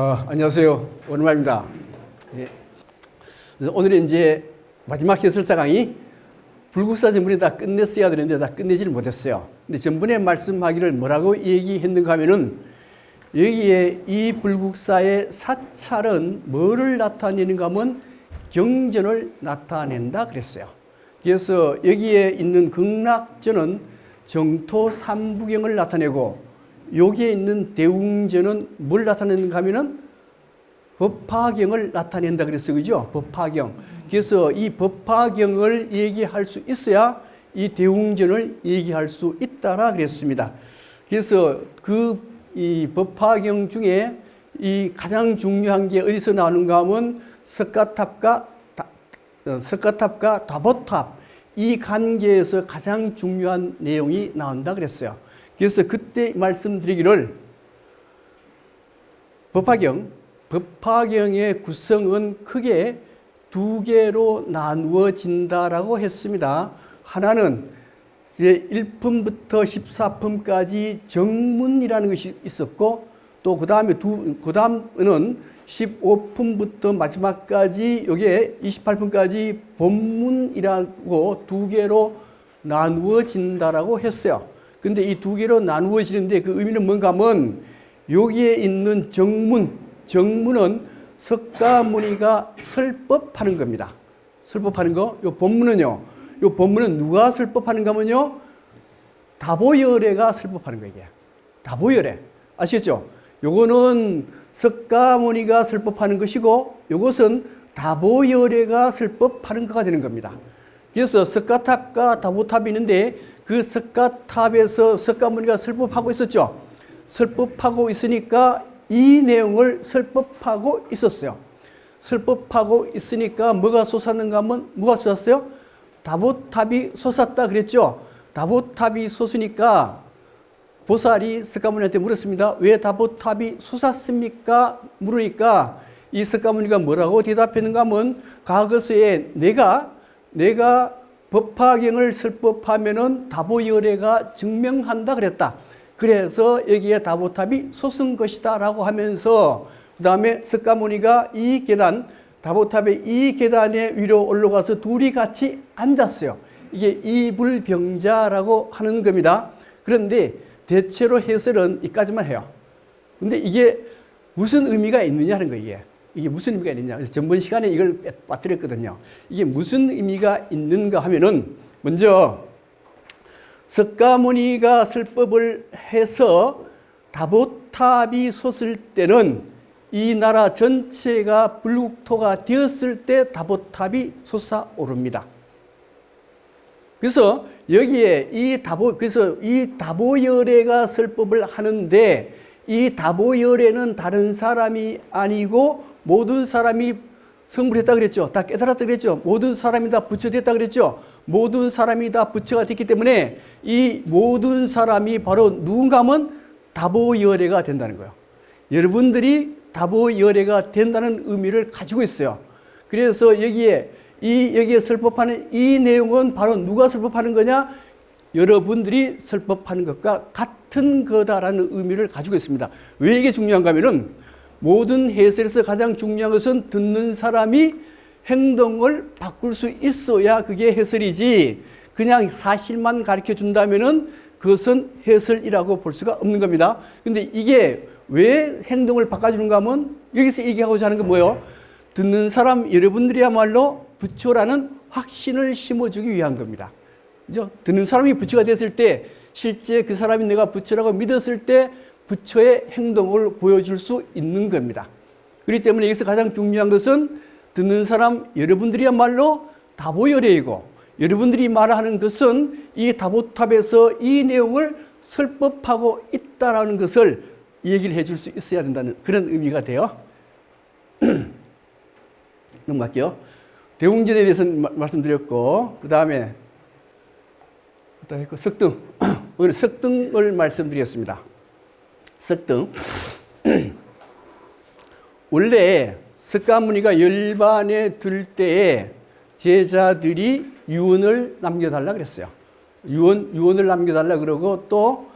안녕하세요. 오랜만입니다. 예. 그래서 오늘은 이제 마지막 해설사 강의 불국사 전문에 다 끝냈어야 되는데 다 끝내지를 못했어요. 근데 전번에 말씀하기를 뭐라고 얘기했는가 하면은 여기에 이 불국사의 사찰은 뭐를 나타내는가 하면 경전을 나타낸다 그랬어요. 그래서 여기에 있는 극락전은 정토 삼부경을 나타내고 여기에 있는 대웅전은 뭘 나타내는가 하면은 법화경을 나타낸다 그랬어요. 그죠? 법화경. 그래서 이 법화경을 얘기할 수 있어야 이 대웅전을 얘기할 수 있다라 그랬습니다. 그래서 이 법화경 중에 이 가장 중요한 게 어디서 나오는가 하면 석가탑과 다보탑 이 관계에서 가장 중요한 내용이 나온다 그랬어요. 그래서 그때 말씀드리기를 법화경의 구성은 크게 두 개로 나누어진다라고 했습니다. 하나는 1품부터 14품까지 정문이라는 것이 있었고 또 그 다음은 15품부터 마지막까지 여기에 28품까지 본문이라고 두 개로 나누어진다라고 했어요. 근데 이 두 개로 나누어지는데 그 의미는 뭔가 하면 여기에 있는 정문은 석가모니가 설법하는 겁니다. 설법하는 거. 요 본문은요. 요 본문은 누가 설법하는가 하면요. 다보열애가 설법하는 거예요. 이게. 다보열애. 아시겠죠? 요거는 석가모니가 설법하는 것이고 요것은 다보열애가 설법하는 거가 되는 겁니다. 그래서 석가탑과 다보탑이 있는데 그 석가탑에서 석가모니가 설법하고 있었죠. 설법하고 있으니까 이 내용을 설법하고 있었어요. 설법하고 있으니까 뭐가 솟았는가 하면 뭐가 솟았어요? 다보탑이 솟았다 그랬죠. 다보탑이 솟으니까 보살이 석가모니한테 물었습니다. 왜 다보탑이 솟았습니까? 물으니까 이 석가모니가 뭐라고 대답했는가 하면 과거서에 내가 법화경을 설법하면은 다보열애가 증명한다 그랬다. 그래서 여기에 다보탑이 솟은 것이다 라고 하면서 그 다음에 석가모니가 이 계단, 다보탑의 이 계단에 위로 올라가서 둘이 같이 앉았어요. 이게 이불병자라고 하는 겁니다. 그런데 대체로 해설은 이까지만 해요. 근데 이게 무슨 의미가 있느냐 하는 거예요. 이게 무슨 의미가 있느냐. 그래서 전번 시간에 이걸 빠뜨렸거든요. 이게 무슨 의미가 있는가 하면은 먼저 석가모니가 설법을 해서 다보탑이 솟을 때는 이 나라 전체가 불국토가 되었을 때 다보탑이 솟아오릅니다. 그래서 여기에 이 다보열애가 설법을 하는데 이 다보열애는 다른 사람이 아니고 모든 사람이 성불했다 그랬죠. 다 깨달았다 그랬죠. 모든 사람이 다 부처됐다 그랬죠. 모든 사람이 다 부처가 됐기 때문에 이 모든 사람이 바로 누군가 하면 다보열애가 된다는 거예요. 여러분들이 다보열애가 된다는 의미를 가지고 있어요. 그래서 여기에 설법하는 이 내용은 바로 누가 설법하는 거냐? 여러분들이 설법하는 것과 같은 거다라는 의미를 가지고 있습니다. 왜 이게 중요한가 하면은 모든 해설에서 가장 중요한 것은 듣는 사람이 행동을 바꿀 수 있어야 그게 해설이지 그냥 사실만 가르쳐 준다면은 그것은 해설이라고 볼 수가 없는 겁니다. 근데 이게 왜 행동을 바꿔주는가 하면 여기서 얘기하고자 하는 건 뭐예요? 듣는 사람 여러분들이야말로 부처라는 확신을 심어주기 위한 겁니다. 그죠? 듣는 사람이 부처가 됐을 때 실제 그 사람이 내가 부처라고 믿었을 때 부처의 행동을 보여줄 수 있는 겁니다. 그렇기 때문에 여기서 가장 중요한 것은 듣는 사람 여러분들이야말로 다보열애이고 여러분들이 말하는 것은 이 다보탑에서 이 내용을 설법하고 있다라는 것을 얘기를 해줄 수 있어야 된다는 그런 의미가 돼요. 넘어갈게요. 대웅전에 대해서 말씀드렸고 그 다음에 석등 오늘 석등을 말씀드렸습니다. 석등 원래 석가모니가 열반에 들 때에 제자들이 유언을 남겨달라 그랬어요. 유언을 남겨달라 그러고 또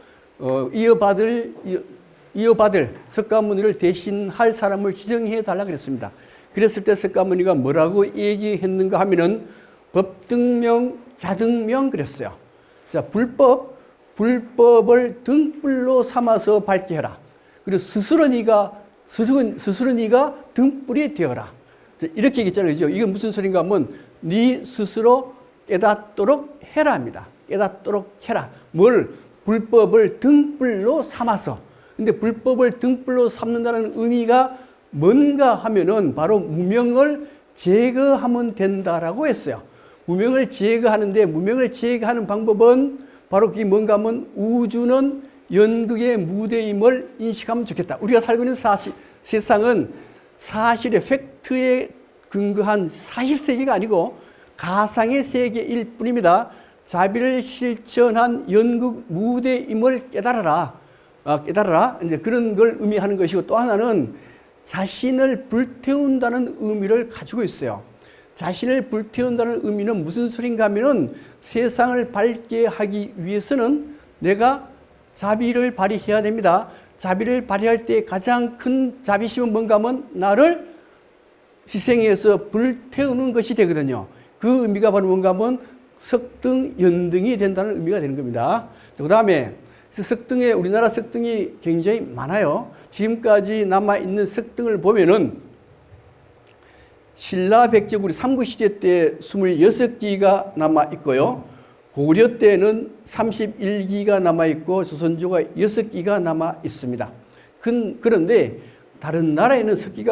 이어받을 이어받을 석가모니를 대신할 사람을 지정해 달라 그랬습니다. 그랬을 때 석가모니가 뭐라고 얘기했는가 하면은 법등명, 자등명 그랬어요. 자, 불법을 등불로 삼아서 밝게 해라. 그리고 스스로 네가 등불이 되어라. 이렇게 얘기했잖아요. 그죠? 이건 무슨 소린가 하면 네 스스로 깨닫도록 해라 합니다. 깨닫도록 해라. 뭘? 불법을 등불로 삼아서. 근데 불법을 등불로 삼는다는 의미가 뭔가 하면은 바로 무명을 제거하면 된다라고 했어요. 무명을 제거하는데 무명을 제거하는 방법은 바로 그게 뭔가 하면 우주는 연극의 무대임을 인식하면 좋겠다. 우리가 살고 있는 세상은 사실의 팩트에 근거한 사실세계가 아니고 가상의 세계일 뿐입니다. 자비를 실천한 연극 무대임을 깨달아라. 이제 그런 걸 의미하는 것이고 또 하나는 자신을 불태운다는 의미를 가지고 있어요. 자신을 불태운다는 의미는 무슨 소린가 하면은 세상을 밝게 하기 위해서는 내가 자비를 발휘해야 됩니다. 자비를 발휘할 때 가장 큰 자비심은 뭔가 하면 나를 희생해서 불태우는 것이 되거든요. 그 의미가 바로 뭔가 하면 석등, 연등이 된다는 의미가 되는 겁니다. 그 다음에 석등에 우리나라 석등이 굉장히 많아요. 지금까지 남아있는 석등을 보면은 신라 백제구리 삼국시대 때 26기가 남아있고요. 고려 때는 31기가 남아있고 조선조가 6기가 남아있습니다. 그런데 다른 나라에는 석등이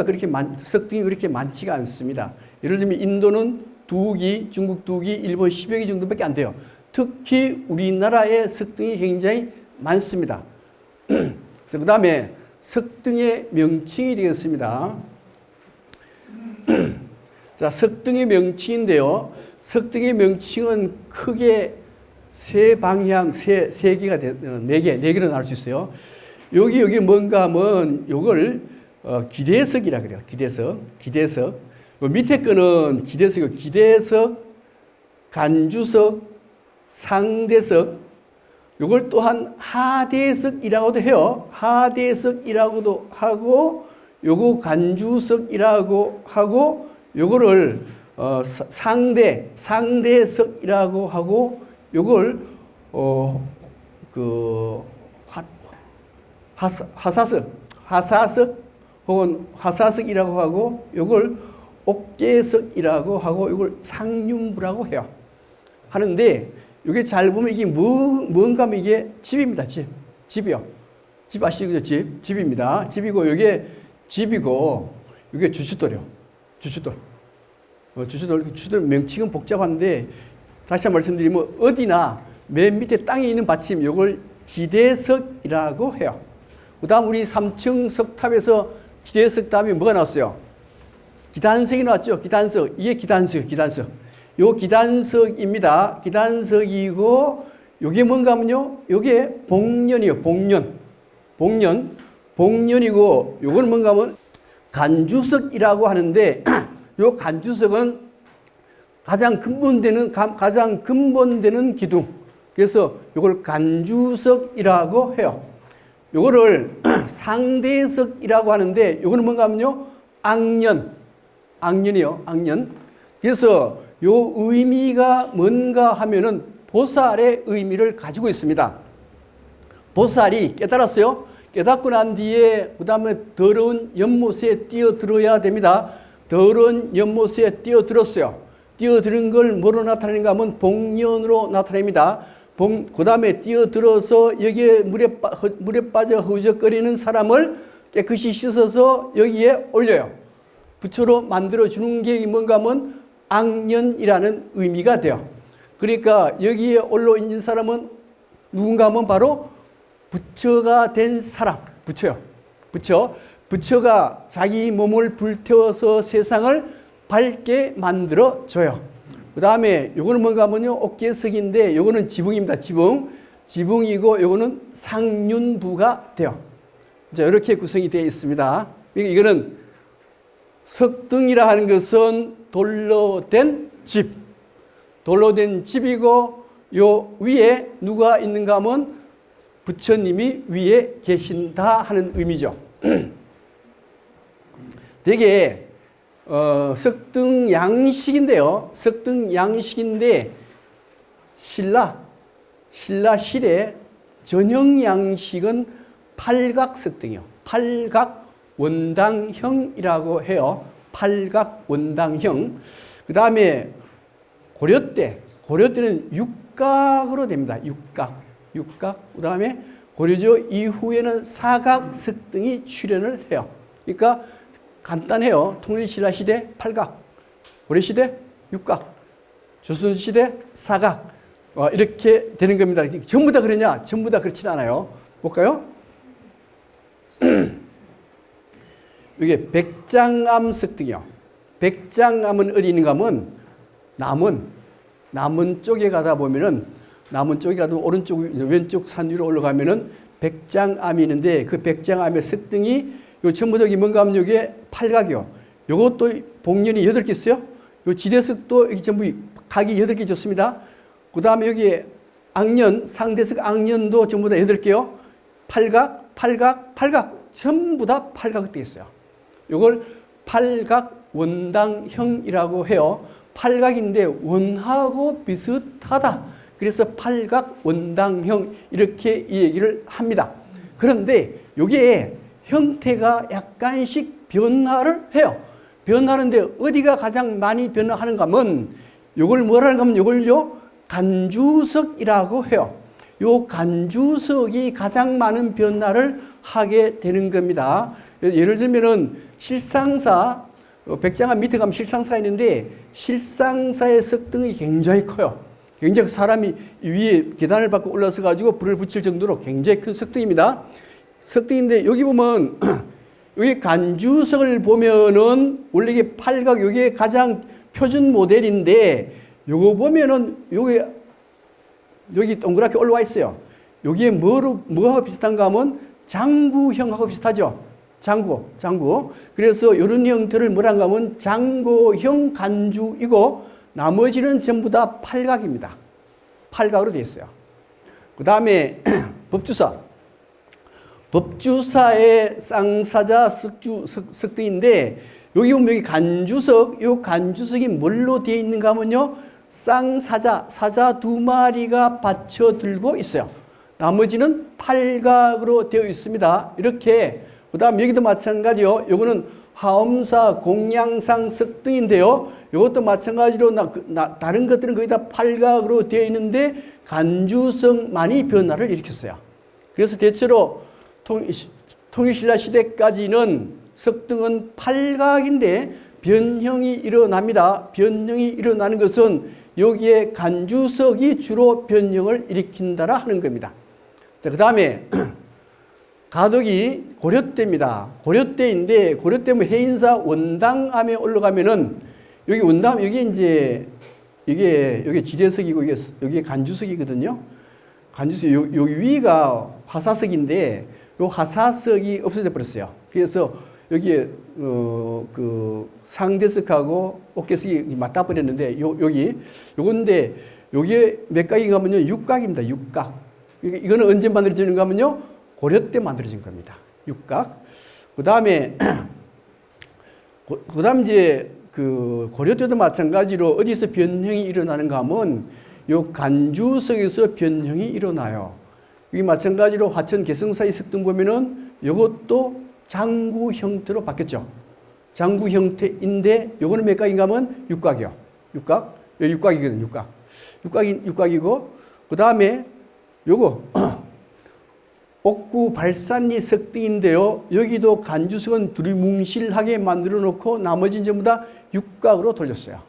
그렇게 많지가 않습니다. 예를 들면 인도는 2기, 중국 2기, 일본 10여 기 정도밖에 안 돼요. 특히 우리나라의 석등이 굉장히 많습니다. 그 다음에 석등의 명칭이 되겠습니다. 자, 석등의 명칭인데요. 석등의 명칭은 크게 세 방향, 세 개가, 네 개로 나눌 수 있어요. 여기 뭔가 하면 요걸 기대석이라 그래요. 기대석. 요 밑에 거는 기대석이고, 기대석, 간주석, 상대석, 요걸 또한 하대석이라고도 해요. 하대석이라고도 하고, 요거 간주석이라고 하고, 요거를 상대석이라고 하고, 요걸 하사석 혹은 화사석이라고 하고, 요걸 옥계석이라고 하고, 요걸 상륜부라고 해요. 하는데 이게 잘 보면 이게 뭔가 하면 이게 집입니다. 집이요. 집 아시죠? 집입니다. 집이고 이게 집이고 이게 주춧돌이요. 주춧돌 명칭은 복잡한데 다시 한번 말씀드리면 어디나 맨 밑에 땅에 있는 받침 이걸 지대석이라고 해요. 그 다음 우리 3층 석탑에서 지대석 다음에 뭐가 나왔어요? 기단석이 나왔죠. 기단석. 이게 기단석. 요 기단석입니다. 기단석이고 요게 뭔가 하면요. 요게 복년이에요. 복년이고 요거는 뭔가 하면 간주석이라고 하는데 요 간주석은 가장 근본되는 기둥. 그래서 요걸 간주석이라고 해요. 요거를 상대석이라고 하는데 요거는 뭔가 하면요. 악년이요. 그래서 요 의미가 뭔가 하면은 보살의 의미를 가지고 있습니다. 보살이 깨달았어요. 깨닫고 난 뒤에 그 다음에 더러운 연못에 뛰어들어야 됩니다. 더러운 연못에 뛰어들었어요. 뛰어드는 걸 뭐로 나타내는가 하면 복년으로 나타냅니다. 그 다음에 뛰어들어서 여기에 물에 빠져 허우적거리는 사람을 깨끗이 씻어서 여기에 올려요. 부처로 만들어주는 게 뭔가 하면 악년이라는 의미가 돼요. 그러니까 여기에 올라있는 사람은 누군가 하면 바로 부처가 된 사람. 부처요. 부처가 자기 몸을 불태워서 세상을 밝게 만들어줘요. 그 다음에 요거는 뭔가 하면요. 옥계석인데 요거는 지붕입니다. 지붕이고 요거는 상륜부가 돼요. 자, 이렇게 구성이 되어 있습니다. 이거는 석등이라 하는 것은 돌로 된 집이고 요 위에 누가 있는가 하면 부처님이 위에 계신다 하는 의미죠. 되게 석등양식인데요. 석등양식인데 신라실의 전형양식은 팔각석등이요. 팔각원당형이라고 해요. 팔각원당형. 그 다음에 고려때는 육각으로 됩니다. 육각. 그 다음에 고려조 이후에는 사각석등이 출현을 해요. 그러니까 간단해요. 통일신라시대 팔각, 고려시대 육각, 조선시대 사각. 이렇게 되는 겁니다. 전부 다 그러냐? 전부 다 그렇진 않아요. 볼까요? 이게 백장암 석등이요. 백장암은 어디 있는가 하면 남원 쪽에 가다 보면은 오른쪽 왼쪽 산 위로 올라가면은 백장암이 있는데 그 백장암의 석등이 요 전부 다 뭔가 하면 여기에 팔각이요. 요것도 복년이 8개 있어요. 요 지대석도 여기 전부 각이 8개 좋습니다. 그 다음에 여기에 악년, 상대석 악년도 전부 다 8개요. 팔각. 전부 다 팔각 되어 있어요. 요걸 팔각원당형이라고 해요. 팔각인데 원하고 비슷하다. 그래서 팔각원당형 이렇게 이 얘기를 합니다. 그런데 요게 형태가 약간씩 변화를 해요. 변화하는데 어디가 가장 많이 변화하는가 하면 요걸 뭐라는 하면 요걸요 간주석이라고 해요. 요 간주석이 가장 많은 변화를 하게 되는 겁니다. 예를 들면은 실상사, 백장암 밑에 가면 실상사 있는데 실상사의 석등이 굉장히 커요. 굉장히 사람이 위에 계단을 밟고 올라서 가지고 불을 붙일 정도로 굉장히 큰 석등입니다. 석등인데 여기 보면 여기 간주석을 보면은 원래 이게 팔각 여기에 가장 표준 모델인데 요거 보면은 여기 동그랗게 올라와 있어요. 여기에 뭐하고 비슷한가 하면 장구형하고 비슷하죠. 장구. 그래서 이런 형태를 뭐란가 하면 장고형 간주이고 나머지는 전부 다 팔각입니다. 팔각으로 되어 있어요. 그 다음에 법주사의 쌍사자 석등인데 여기 보면 여기 간주석, 이 간주석이 뭘로 되어 있는가 하면요 쌍사자, 사자 2마리가 받쳐 들고 있어요. 나머지는 팔각으로 되어 있습니다. 이렇게. 그 다음 여기도 마찬가지요. 요거는 하엄사 공양상 석등인데요. 이것도 마찬가지로 다른 것들은 거의 다 팔각으로 되어 있는데 간주석만이 변화를 일으켰어요. 그래서 대체로 통일신라 시대까지는 석등은 팔각인데 변형이 일어납니다. 변형이 일어나는 것은 여기에 간주석이 주로 변형을 일으킨다라 하는 겁니다. 자, 그 다음에 가덕이 고려때입니다. 고려때인데 고려때면 해인사 원당암에 올라가면은 여기 원당 여기 이제 이게 지대석이고 여기 간주석이거든요. 간주석 요 위가 화사석인데 요 화사석이 없어져 버렸어요. 그래서 여기에 그 상대석하고 옥계석이 맞닿아 버렸는데 요건데 요게 몇 각인가 하면요 육각입니다. 육각. 이거는 언제 만들어지는가 하면요 고려 때 만들어진 겁니다. 육각. 그다음에 이제 그 고려 때도 마찬가지로 어디서 변형이 일어나는가 하면 요 간주석에서 변형이 일어나요. 이 마찬가지로 화천 개성사의 석등 보면은 이것도 장구 형태로 바뀌었죠. 장구 형태인데 요거는 몇 각인가 하면 육각이요. 육각. 육각이거든요. 육각이고 그다음에 요거 옥구 발산리 석등인데요. 여기도 간주석은 두리뭉실하게 만들어 놓고 나머지는 전부 다 육각으로 돌렸어요.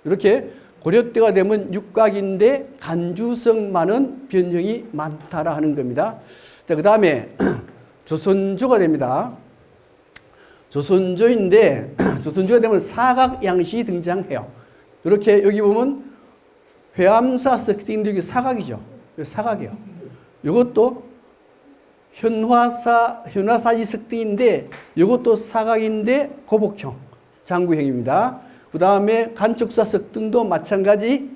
이렇게 고려 때가 되면 육각인데 간주석만은 변형이 많다라 하는 겁니다. 자, 그 다음에 조선조가 됩니다. 조선조인데 조선조가 되면 사각 양식이 등장해요. 이렇게 여기 보면 회암사 석등도 여기 사각이죠. 사각이요. 이것도 현화사지 석등인데 이것도 사각인데 고복형, 장구형입니다. 그 다음에 간척사 석등도 마찬가지.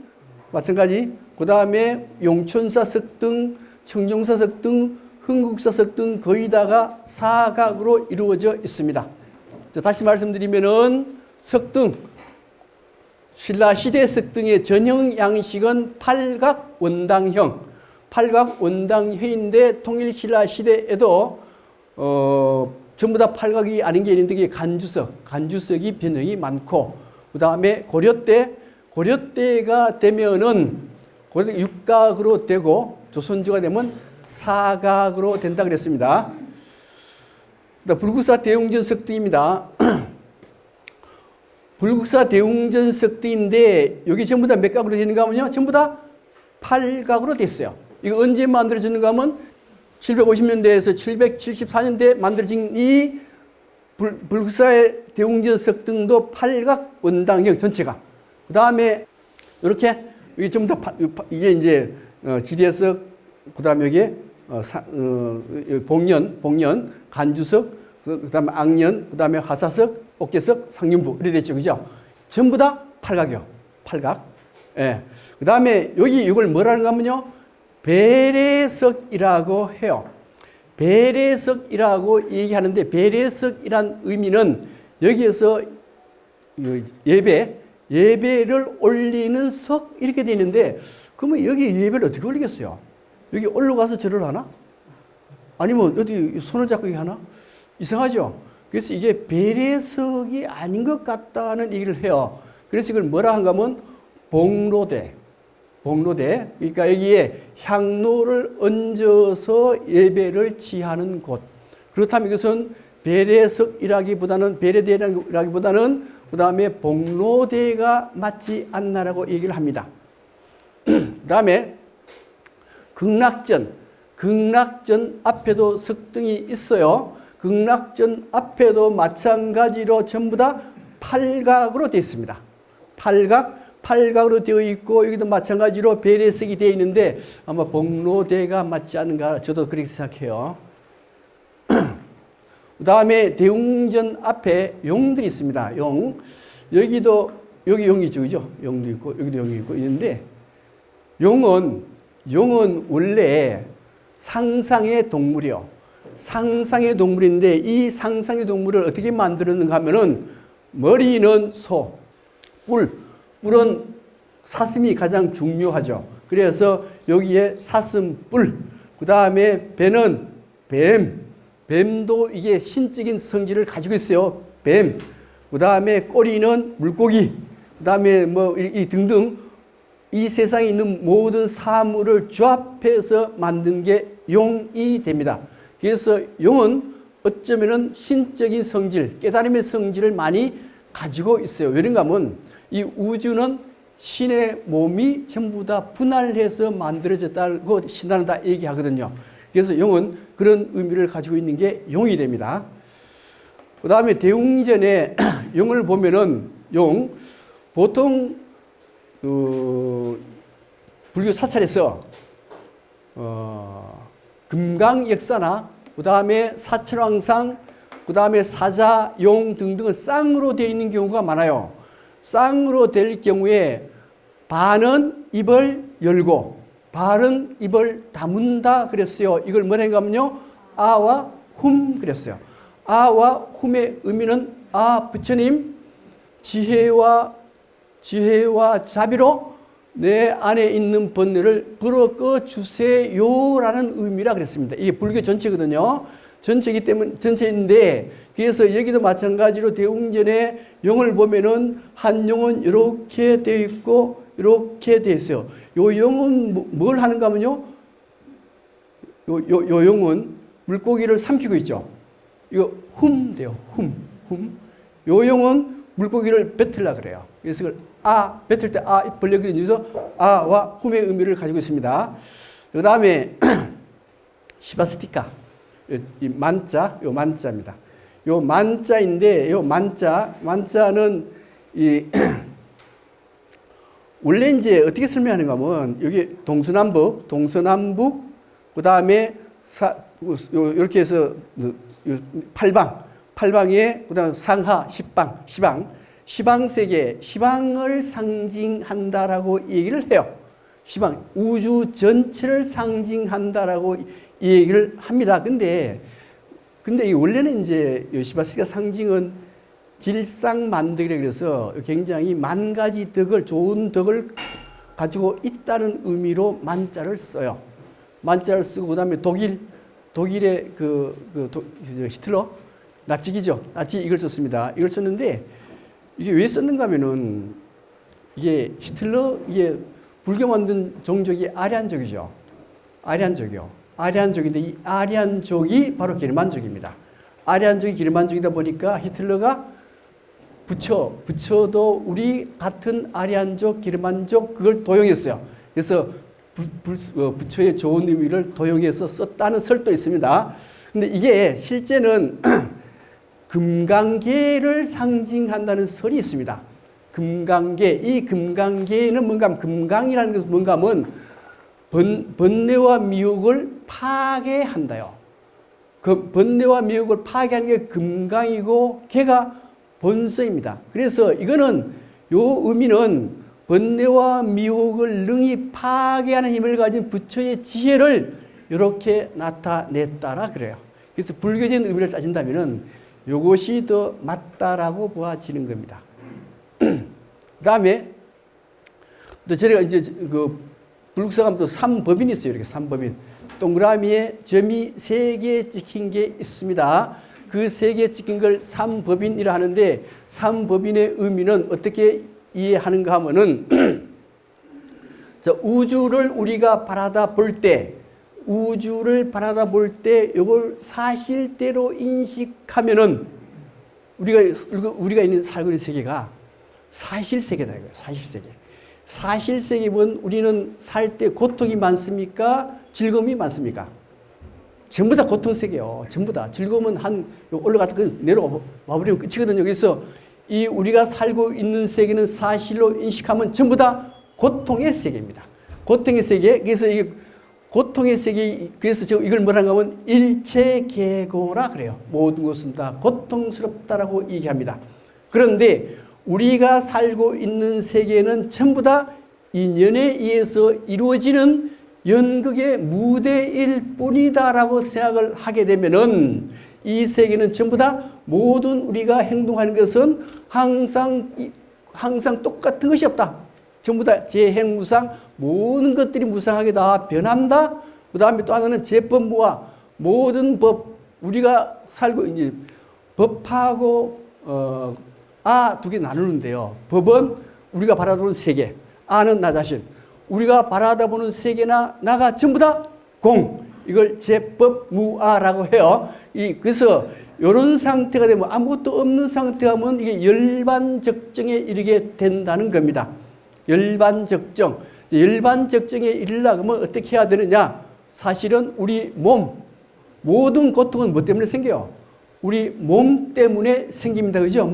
그 다음에 용천사 석등, 청룡사석 등 흥국사석 등 거의 다가 사각으로 이루어져 있습니다. 다시 말씀드리면은 석등, 신라시대 석등의 전형 양식은 팔각 원당형, 팔각 원당형인데 통일신라시대에도 전부 다 팔각이 아닌 게 있는데 간주석이 변형이 많고, 그 다음에 고려때가 되면은 육각으로 되고 조선조가 되면 사각으로 된다 그랬습니다. 불국사 대웅전 석등입니다. 불국사 대웅전 석등인데 여기 전부 다 몇 각으로 되어 있는가 하면요, 전부 다 팔각으로 되어 있어요. 이거 언제 만들어졌는가 하면 750년대에서 774년대에 만들어진 이 불국사의 대웅전 석등도 팔각 원당형 전체가. 그 다음에 이렇게 이게 전부 다 이게 이제 지대석, 그 다음에 여기에 복년, 간주석, 그 다음에 악년, 그 다음에 화사석, 옥계석, 상륜부 이렇게 됐죠, 그죠? 전부 다 팔각이요, 팔각. 예. 그 다음에 여기 이걸 뭐라는가 하면요, 배례석이라고 해요. 배례석이라고 얘기하는데, 배례석이란 의미는 여기에서 예배를 올리는 석 이렇게 되어 있는데, 그러면 여기 예배를 어떻게 올리겠어요? 여기 올라가서 절을 하나? 아니면 어디 손을 잡고 하나? 이상하죠? 그래서 이게 배례석이 아닌 것 같다는 얘기를 해요. 그래서 이걸 뭐라 한가 하면 복로대. 그러니까 여기에 향로를 얹어서 예배를 취하는 곳. 그렇다면 이것은 배례석이라기보다는, 배례대라기보다는 그 다음에 복로대가 맞지 않나라고 얘기를 합니다. 그 다음에 극락전 앞에도 석등이 있어요. 극락전 앞에도 마찬가지로 전부 다 팔각으로 되어 있습니다. 팔각으로 되어 있고, 여기도 마찬가지로 배례석이 되어 있는데 아마 복로대가 맞지 않은가 저도 그렇게 생각해요. 그 다음에 대웅전 앞에 용들이 있습니다. 여기 용이 있죠, 그죠? 용도 있고 여기도 용이 있고 있는데, 용은 원래 상상의 동물이요. 상상의 동물인데 이 상상의 동물을 어떻게 만들었는가 하면은, 머리는 소, 뿔은 사슴이 가장 중요하죠. 그래서 여기에 사슴뿔, 그 다음에 배는 뱀도 이게 신적인 성질을 가지고 있어요. 뱀. 그 다음에 꼬리는 물고기. 그 다음에 이 등등 이 세상에 있는 모든 사물을 조합해서 만든 게 용이 됩니다. 그래서 용은 어쩌면은 신적인 성질, 깨달음의 성질을 많이 가지고 있어요. 왜냐하면 하면 이 우주는 신의 몸이 전부 다 분할해서 만들어졌다고 신화는 다 얘기하거든요. 그래서 용은 그런 의미를 가지고 있는 게 용이 됩니다. 그 다음에 대웅전에 용을 보면은 보통 불교 사찰에서 금강역사나 그 다음에 사천왕상, 그 다음에 사자, 용 등등은 쌍으로 되어 있는 경우가 많아요. 쌍으로 될 경우에 반은 입을 열고 반은 입을 다문다 그랬어요. 이걸 뭐라는가 하면요, 아와 훔 그랬어요. 아와 훔의 의미는, 부처님 지혜와 자비로 내 안에 있는 번뇌를 불어꺼 주세요라는 의미라 그랬습니다. 이게 불교 전체거든요. 전체인데, 그래서 여기도 마찬가지로 대웅전에 용을 보면은 한 용은 이렇게 되어 있고 이렇게 되어 있어요. 요 용은 뭘 하는가 하면요, 요 용은 물고기를 삼키고 있죠. 이거 돼요. 요 용은 물고기를 뱉으려고 그래요. 그래서 이걸 뱉을 때 벌려기는 그래서 아와 훔의 의미를 가지고 있습니다. 그 다음에 시바스티카, 이 만자입니다. 요 만자인데, 요 만자는 원래 이제 어떻게 설명하는가 하면, 여기 동서남북, 그 다음에 이렇게 해서 팔방에, 그 다음 상하, 시방 세계, 시방을 상징한다라고 얘기를 해요. 시방, 우주 전체를 상징한다라고 이 얘기를 합니다. 근데 이 원래는 이제 시바스가 상징은 길상만덕이라 그래서 굉장히 만 가지 덕을, 좋은 덕을 가지고 있다는 의미로 만자를 써요. 만자를 쓰고 그다음에 독일의 히틀러 나치기죠. 나치 이걸 썼습니다. 이걸 썼는데 이게 왜 썼는가 하면은 이게 히틀러 이게 불교 만든 종족이 아리안족이죠. 아리안족이요. 아리안족인데 이 아리안족이 바로 게르만족입니다. 아리안족이 게르만족이다 보니까 히틀러가 부처도 우리 같은 아리안족, 게르만족 그걸 도용했어요. 그래서 부처의 좋은 의미를 도용해서 썼다는 설도 있습니다. 근데 이게 실제는 금강계를 상징한다는 설이 있습니다. 금강계, 이 금강계는 뭔가 하면 금강이라는 것은 뭔가 하면 번뇌와 미혹을 파괴한다요. 그 번뇌와 미혹을 파괴하는 게 금강이고 개가 본성입니다. 그래서 이거는 요 의미는 번뇌와 미혹을 능히 파괴하는 힘을 가진 부처의 지혜를 이렇게 나타냈다라 그래요. 그래서 불교적인 의미를 따진다면은 이것이 더 맞다라고 보아지는 겁니다. 그다음에 또 저희가 이제 그 불국사가면 또 삼법인이 있어요. 이렇게 삼법인. 동그라미에 점이 3개 찍힌 게 있습니다. 그 3개 찍힌 걸 삼법인이라 하는데 삼법인의 의미는 어떻게 이해하는가 하면은 우주를 우리가 바라다 볼 때 이걸 사실대로 인식하면은 우리가 있는 살고 있는 세계가 사실세계다 이거예요. 사실세계. 사실세계면 우리는 살 때 고통이 많습니까? 즐거움이 많습니까? 전부 다 고통세계요. 전부 다. 즐거움은 올라갔다 내려와 버리면 끝이거든요. 그래서 이 우리가 살고 있는 세계는 사실로 인식하면 전부 다 고통의 세계입니다. 고통의 세계. 그래서 이게 고통의 세계, 그래서 지금 이걸 뭐라고 하면 일체계고라 그래요. 모든 것은 다 고통스럽다라고 얘기합니다. 그런데 우리가 살고 있는 세계는 전부 다 인연에 의해서 이루어지는 연극의 무대일 뿐이다라고 생각을 하게 되면은 이 세계는 전부 다 모든 우리가 행동하는 것은 항상 똑같은 것이 없다. 전부 다 재행무상, 모든 것들이 무상하게 다 변한다. 그 다음에 또 하나는 재법무화, 모든 법, 우리가 살고 이제 법하고 두 개 나누는데요. 법은 우리가 바라보는 세계, 아는 나 자신. 우리가 바라다보는 세계나 나가 전부 다 공. 이걸 재법무아라고 해요. 그래서 이런 상태가 되면 아무것도 없는 상태가 되면 이게 열반적정에 이르게 된다는 겁니다. 열반적정. 열반적정에 이르려면 어떻게 해야 되느냐? 사실은 우리 모든 고통은 뭐 때문에 생겨요? 우리 몸 때문에 생깁니다. 그죠?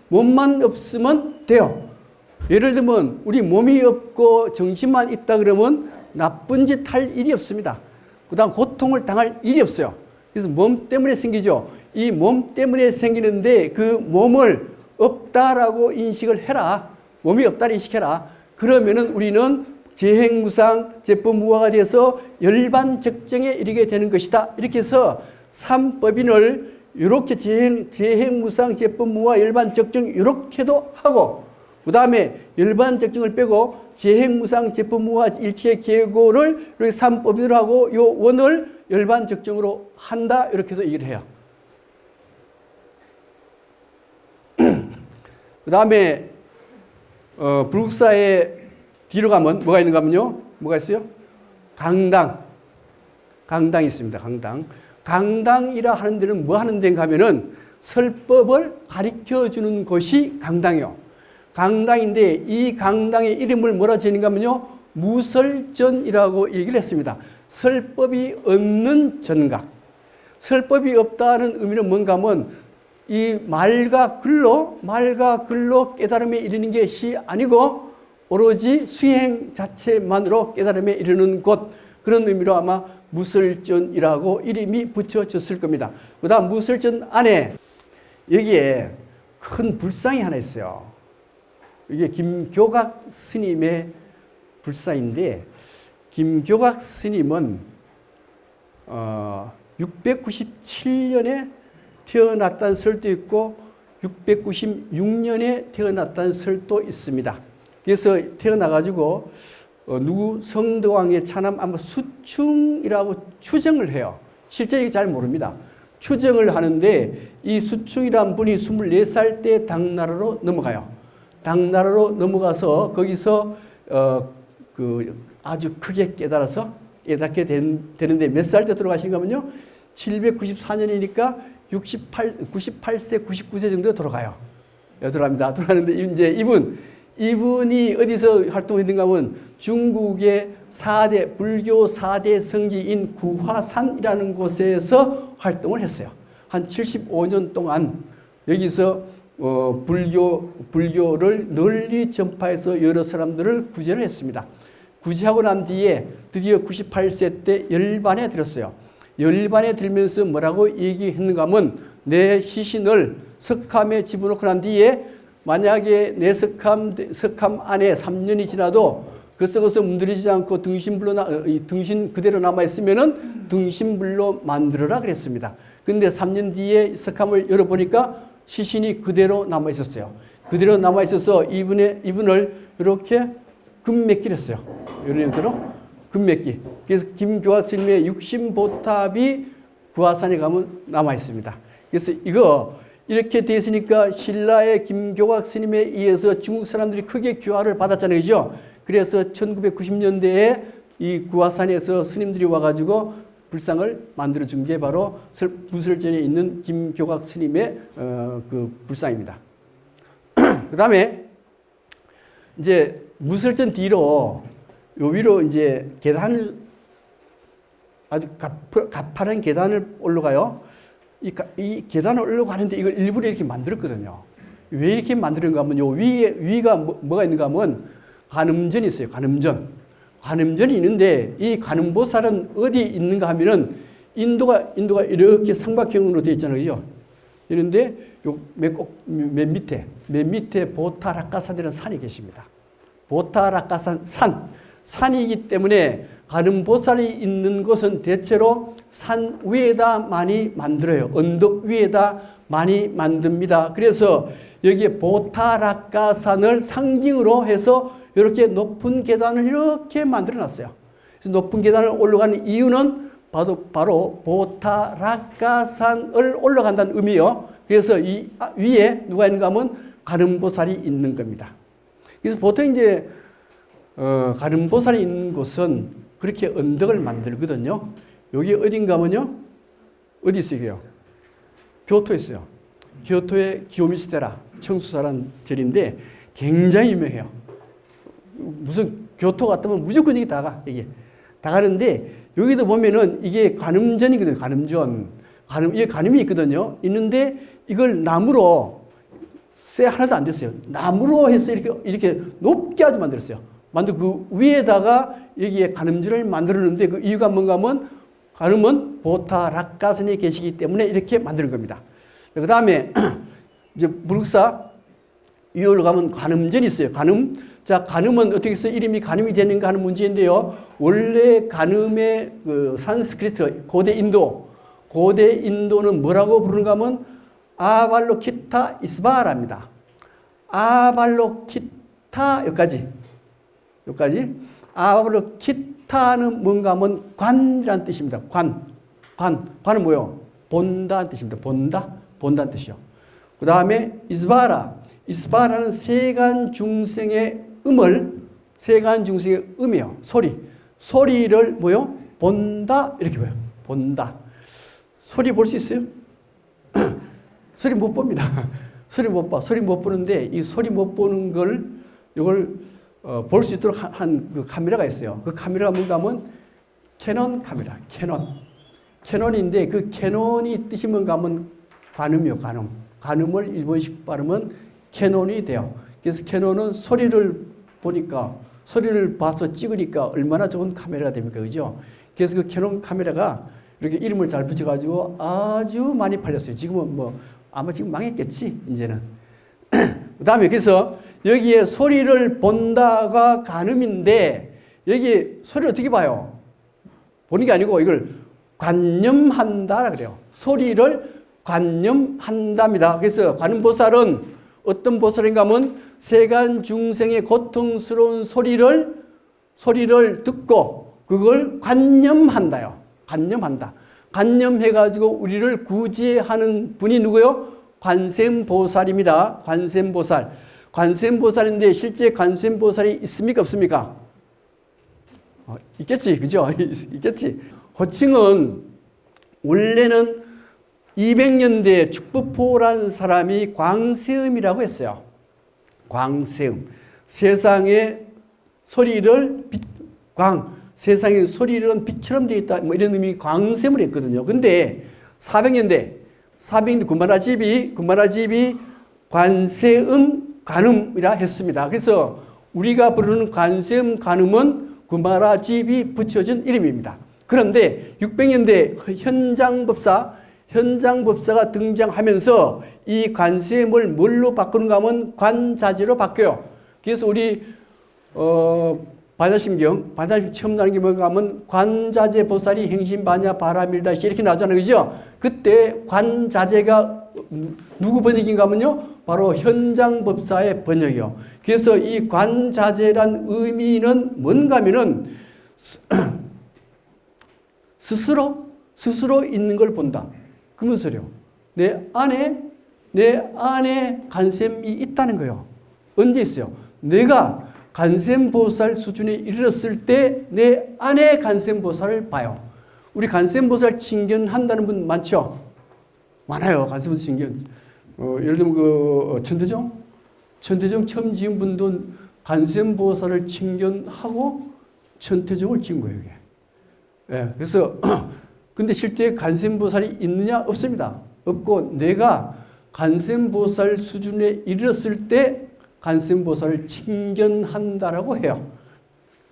몸만 없으면 돼요. 예를 들면 우리 몸이 없고 정신만 있다 그러면 나쁜 짓 할 일이 없습니다. 그 다음 고통을 당할 일이 없어요. 그래서 몸 때문에 생기죠. 이 몸 때문에 생기는데 그 몸을 없다라고 인식을 해라. 몸이 없다를 인식해라. 그러면은 우리는 재행무상, 재법무화가 돼서 열반적정에 이르게 되는 것이다. 이렇게 해서 삼법인을 이렇게 재행무상, 재법무화, 열반적정 이렇게도 하고 그 다음에 열반적정을 빼고 재행무상, 재법무화, 일체계고를 이렇게 삼법인으로 하고 요 원을 열반적정으로 한다. 이렇게 해서 얘기를 해요. 그 다음에 불국사의 뒤로 가면 뭐가 있는가 하면요. 뭐가 있어요? 강당이 있습니다. 강당이라 하는 데는 뭐 하는 데인가 하면은 설법을 가르쳐 주는 곳이 강당이요. 강당인데 이 강당의 이름을 뭐라 지는가 하면요. 무설전이라고 얘기를 했습니다. 설법이 없는 전각. 설법이 없다는 의미는 뭔가 하면 이 말과 글로 깨달음에 이르는 것이 아니고 오로지 수행 자체만으로 깨달음에 이르는 곳, 그런 의미로 아마 무설전이라고 이름이 붙여졌을 겁니다. 그 다음 무설전 안에 여기에 큰 불상이 하나 있어요. 이게 김교각 스님의 불사인데 김교각 스님은 697년에 태어났다는 설도 있고 696년에 태어났다는 설도 있습니다. 그래서 태어나가지고 누구 성덕왕의 차남 아마 수충이라고 추정을 해요. 실제 이게 잘 모릅니다. 추정을 하는데 이 수충이란 분이 24살 때 당나라로 넘어가요. 당나라로 넘어가서 거기서 아주 크게 깨닫게 되는데 몇 살 때 돌아가신가면요. 794년이니까 98세, 99세 정도 돌아가요. 돌아갑니다. 돌아가는데 이제 이분이 어디서 활동했는가 하면 중국의 불교 4대 성지인 구화산이라는 곳에서 활동을 했어요. 한 75년 동안 여기서 불교를 널리 전파해서 여러 사람들을 구제를 했습니다. 구제하고 난 뒤에 드디어 98세 때 열반에 들었어요. 열반에 들면서 뭐라고 얘기했는가 하면 내 시신을 석함에 집어넣고 난 뒤에 만약에 내 석함 안에 3년이 지나도 그 썩어서 문드러지지 않고 등신 그대로 남아있으면은 등신불로 만들어라 그랬습니다. 근데 3년 뒤에 석함을 열어보니까 시신이 그대로 남아있었어요. 그대로 남아있어서 이분을 이렇게 금맥기를 했어요. 이런 형태로 금맥기. 그래서 김교학 스님의 육신보탑이 구화산에 가면 남아있습니다. 그래서 이렇게 됐으니까 신라의 김교각 스님에 의해서 중국 사람들이 크게 교화를 받았잖아요. 그죠? 그래서 1990년대에 이 구화산에서 스님들이 와가지고 불상을 만들어준 게 바로 무설전에 있는 김교각 스님의 그 불상입니다. 그 다음에 이제 무설전 뒤로 요 위로 이제 계단을 아주 가파른 계단을 올라가요. 이 계단을 올라가는데 이걸 일부러 이렇게 만들었거든요. 왜 이렇게 만드는가 하면 요 위가 뭐가 있는가 하면 관음전이 있어요. 관음전이 있는데 이 관음보살은 어디 있는가 하면은 인도가 이렇게 삼각형으로 되어 있잖아요. 그죠? 이런데 맨 밑에 보타라카산이라는 산이 계십니다. 보타라카산 산이기 때문에 관음보살이 있는 곳은 대체로 산 위에다 많이 만들어요. 언덕 위에다 많이 만듭니다. 그래서 여기에 보타라카산을 상징으로 해서 이렇게 높은 계단을 이렇게 만들어 놨어요. 그래서 높은 계단을 올라가는 이유는 바로 보타라카산을 올라간다는 의미요. 그래서 이 위에 누가 있는가 하면 관음보살이 있는 겁니다. 그래서 보통 이제 관음보살이 있는 곳은 그렇게 언덕을 만들거든요. 여기 어딘가 하면요. 어디 있어요? 교토에 있어요. 교토의 기요미스테라 청수사라는 절인데 굉장히 유명해요. 무슨 교토 같으면 무조건 여기 다 가는데 여기도 보면은 이게 관음전이거든요. 이게 관음이 있거든요. 있는데 이걸 나무로 쇠 하나도 안 됐어요. 나무로 해서 이렇게 높게 아주 만들었어요. 그 위에다가 여기에 관음전을 만들었는데 그 이유가 뭔가 하면 관음은 보타라카산에 계시기 때문에 이렇게 만드는 겁니다. 그 다음에 이제 불국사 위에 올라가면 관음전이 있어요. 관음은 어떻게 해서 이름이 관음이 되는가 하는 문제인데요. 원래 관음의 그 산스크리트, 고대 인도는 뭐라고 부르는가 하면 아발로키타 이스바라입니다. 아발로키타 여기까지. 아발로키타는 뭔가 하면 관이라는 뜻입니다. 관은 뭐요? 본다는 뜻입니다. 본다는 뜻이요. 그 다음에 이스바라는 세간 중생의 음이에요. 소리를 뭐요? 본다 이렇게 봐요. 본다. 소리 볼 수 있어요? 소리 못 봅니다. 소리 못 보는데 이 소리 못 보는 이걸 볼 수 있도록 한 그 카메라가 있어요. 그 카메라가 뭔가 하면 캐논 카메라. 캐논인데 그 캐논이 뜻이 뭔가 하면 관음이요. 관음을 일본식 발음은 캐논이 돼요. 그래서 캐논은 소리를 봐서 찍으니까 얼마나 좋은 카메라가 됩니까? 그죠? 그래서 그 캐논 카메라가 이렇게 이름을 잘 붙여가지고 아주 많이 팔렸어요. 지금은 아마 지금 망했겠지, 이제는. 그 다음에 그래서 여기에 소리를 본다가 관음인데 여기 소리를 어떻게 봐요? 보는 게 아니고 이걸 관념한다 그래요. 소리를 관념한답니다. 그래서 관음보살은 어떤 보살인가 하면 세간 중생의 고통스러운 소리를 듣고 그걸 관념한다요. 관념한다. 관념해가지고 우리를 구제하는 분이 누구요? 관세음보살입니다. 관세음보살. 관세음보살인데 실제 관세음보살이 있습니까? 없습니까? 있겠지. 그죠? 있겠지. 호칭은 원래는 200년대에 축법호라는 사람이 광세음이라고 했어요. 광세음. 세상의 소리를 세상의 소리는 빛처럼 되어 있다. 뭐 이런 의미 광세음을 했거든요. 근데 400년대 구마라집이 관세음 관음이라 했습니다. 그래서 우리가 부르는 관세음 관음은 구마라집이 붙여진 이름입니다. 그런데 600년대 현장법사가 등장하면서 이 관세음을 뭘로 바꾸는가 하면 관자재로 바뀌어요. 그래서 우리 반야심경 처음 나는 게 뭔가 하면 관자재 보살이 행신반야 바라밀다시 이렇게 나오잖아요. 그죠? 그때 관자재가 누구 번역인가 하면요. 바로 현장법사의 번역이요. 그래서 이 관자재란 의미는 뭔가 하면은 스스로 있는 걸 본다. 그 무슨 소리요? 내 안에 관세음이 있다는 거예요. 언제 있어요? 내가 관세음보살 수준에 이르렀을 때 내 안에 관세음보살을 봐요. 우리 관세음보살 칭견한다는 분 많죠? 많아요. 관세음보살 칭견. 예를 들면 천태종 처음 지은 분도 관세음보살을 칭견하고 천태종을 지은 거예요. 이게. 예, 그래서 근데 실제 관세음보살이 있느냐? 없습니다. 없고 내가 관세음보살 수준에 이르렀을 때 관세음보살을 칭견한다라고 해요.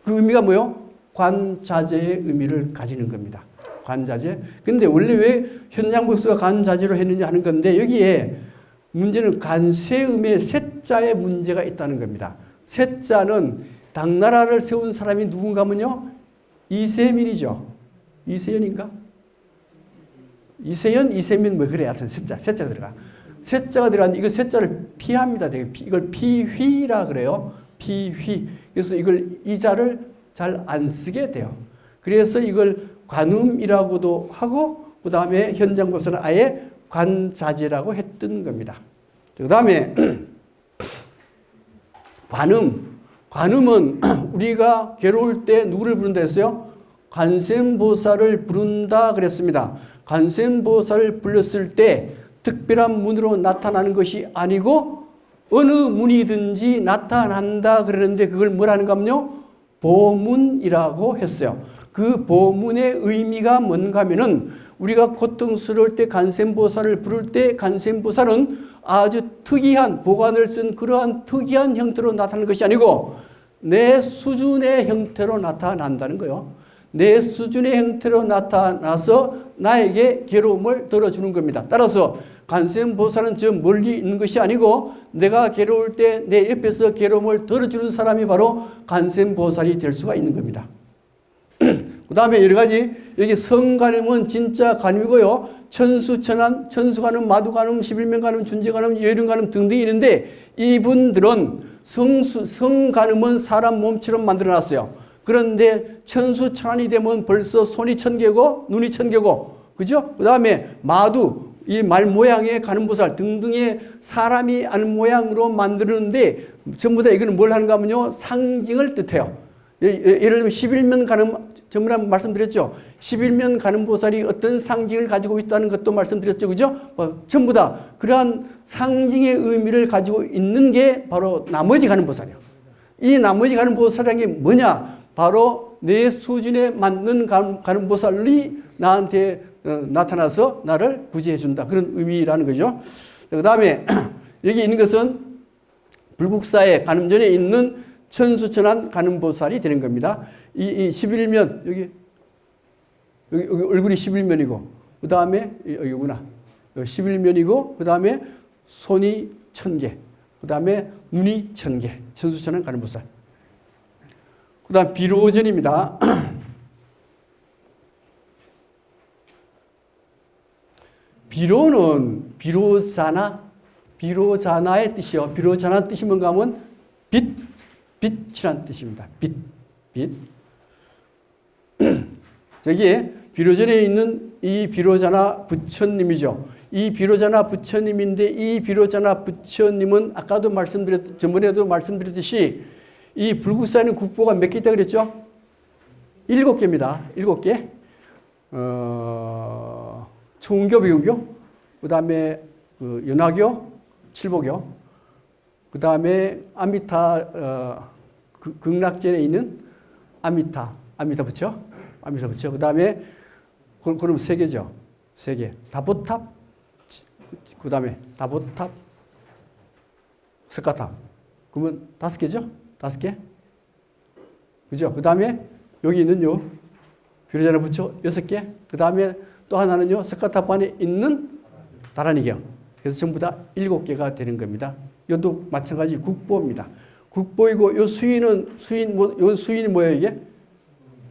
그 의미가 뭐요? 관자재의 의미를 가지는 겁니다. 관자재. 근데 원래 왜 현장법사가 관자재로 했느냐 하는 건데 여기에 문제는 관세음의 세자에 문제가 있다는 겁니다. 세자는 당나라를 세운 사람이 누군가 하면요. 이세민이죠. 이세연인가? 이세민 뭐 그래. 하여튼 세자가 들어가. 세자가 들어가는데 이거 세자를 피합니다. 이걸 피휘라 그래요. 피휘. 그래서 이 자를 잘 안 쓰게 돼요. 그래서 이걸 관음이라고도 하고 그 다음에 현장법사는 아예 관자재라고 했던 겁니다. 그 다음에 관음은 우리가 괴로울 때 누구를 부른다 했어요? 관세음보살을 부른다 그랬습니다. 관세음보살을 불렀을 때 특별한 문으로 나타나는 것이 아니고 어느 문이든지 나타난다 그러는데 그걸 뭐라는가 하면요. 보문이라고 했어요. 그 보문의 의미가 뭔가 하면은 우리가 고통스러울 때 관세음보살을 부를 때 관세음보살은 아주 특이한 보관을 쓴 그러한 특이한 형태로 나타나는 것이 아니고 내 수준의 형태로 나타난다는 거예요. 내 수준의 형태로 나타나서 나에게 괴로움을 덜어주는 겁니다. 따라서 관세음보살은 저 멀리 있는 것이 아니고 내가 괴로울 때 내 옆에서 괴로움을 덜어주는 사람이 바로 관세음보살이 될 수가 있는 겁니다. 그 다음에 여러 가지 여기 성관음은 진짜 관음이고요. 천수천안, 천수관음, 마두관음, 11명관음, 준재관음, 여륜관음 등등이 있는데 이분들은 성관음은 사람 몸처럼 만들어놨어요. 그런데 천수천안이 되면 벌써 손이 1000개고 눈이 1000개고 그죠? 그 다음에 마두 이 말 모양의 관음보살 등등의 사람이 아는 모양으로 만드는데 전부 다 이거는 뭘 하는가 하면요. 상징을 뜻해요. 예를 들면 11면 관음 전부에 말씀드렸죠. 11면 관음보살이 어떤 상징을 가지고 있다는 것도 말씀드렸죠. 그죠? 전부 다 그러한 상징의 의미를 가지고 있는 게 바로 나머지 관음보살이에요. 이 나머지 관음보살이라는 게 뭐냐? 바로 내 수준에 맞는 관음보살이 나한테 나타나서 나를 구제해 준다. 그런 의미라는 거죠. 그 다음에 여기 있는 것은 불국사의 관음전에 있는 천수천안 관음보살이 되는 겁니다. 이 11면 여기 얼굴이 11면이고 그 다음에 여기구나 11면이고 그 다음에 손이 1000개 그 다음에 눈이 1000개 천수천안 관음보살. 그 다음 비로전입니다. 비로는 비로자나의 뜻이요. 비로자나 뜻이 뭔가 하면 빛이란 뜻입니다. 빛. 저기 비로전에 있는 이 비로자나 부처님이죠. 이 비로자나 부처님인데 이 비로자나 부처님은 아까도 전번에도 말씀드렸듯이 이 불국사에 있는 국보가 몇 개 있다고 그랬죠? 7개입니다. 7개. 청운교, 비운교, 그 다음에 연화교, 칠보교, 그 다음에 아미타, 극락전에 있는 아미타 부처, 그 다음에 그럼 3개죠. 3개. 다보탑, 그 다음에 다보탑, 석가탑. 그러면 5개죠? 5개. 그죠? 그 다음에 여기 있는 요 비로자나 부처 6개. 그 다음에 또 하나는요, 석가탑 안에 있는 다라니경. 그래서 전부 다 7개가 되는 겁니다. 이것도 마찬가지 국보입니다. 국보이고, 요 수인이 뭐예요, 이게?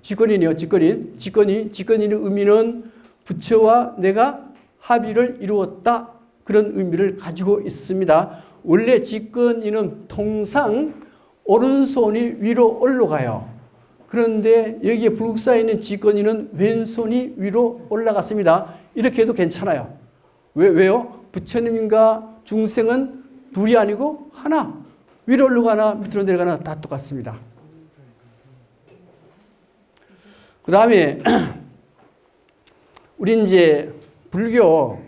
직권인이요, 직권인. 직권인의 의미는 부처와 내가 합의를 이루었다. 그런 의미를 가지고 있습니다. 원래 직권인은 통상 오른손이 위로 올라가요. 그런데 여기에 불국사에 있는 직권인은 왼손이 위로 올라갔습니다. 이렇게 해도 괜찮아요. 왜요? 부처님과 중생은 둘이 아니고 하나. 위로 올라가나 밑으로 내려가나 다 똑같습니다. 그 다음에 우리 이제 불교,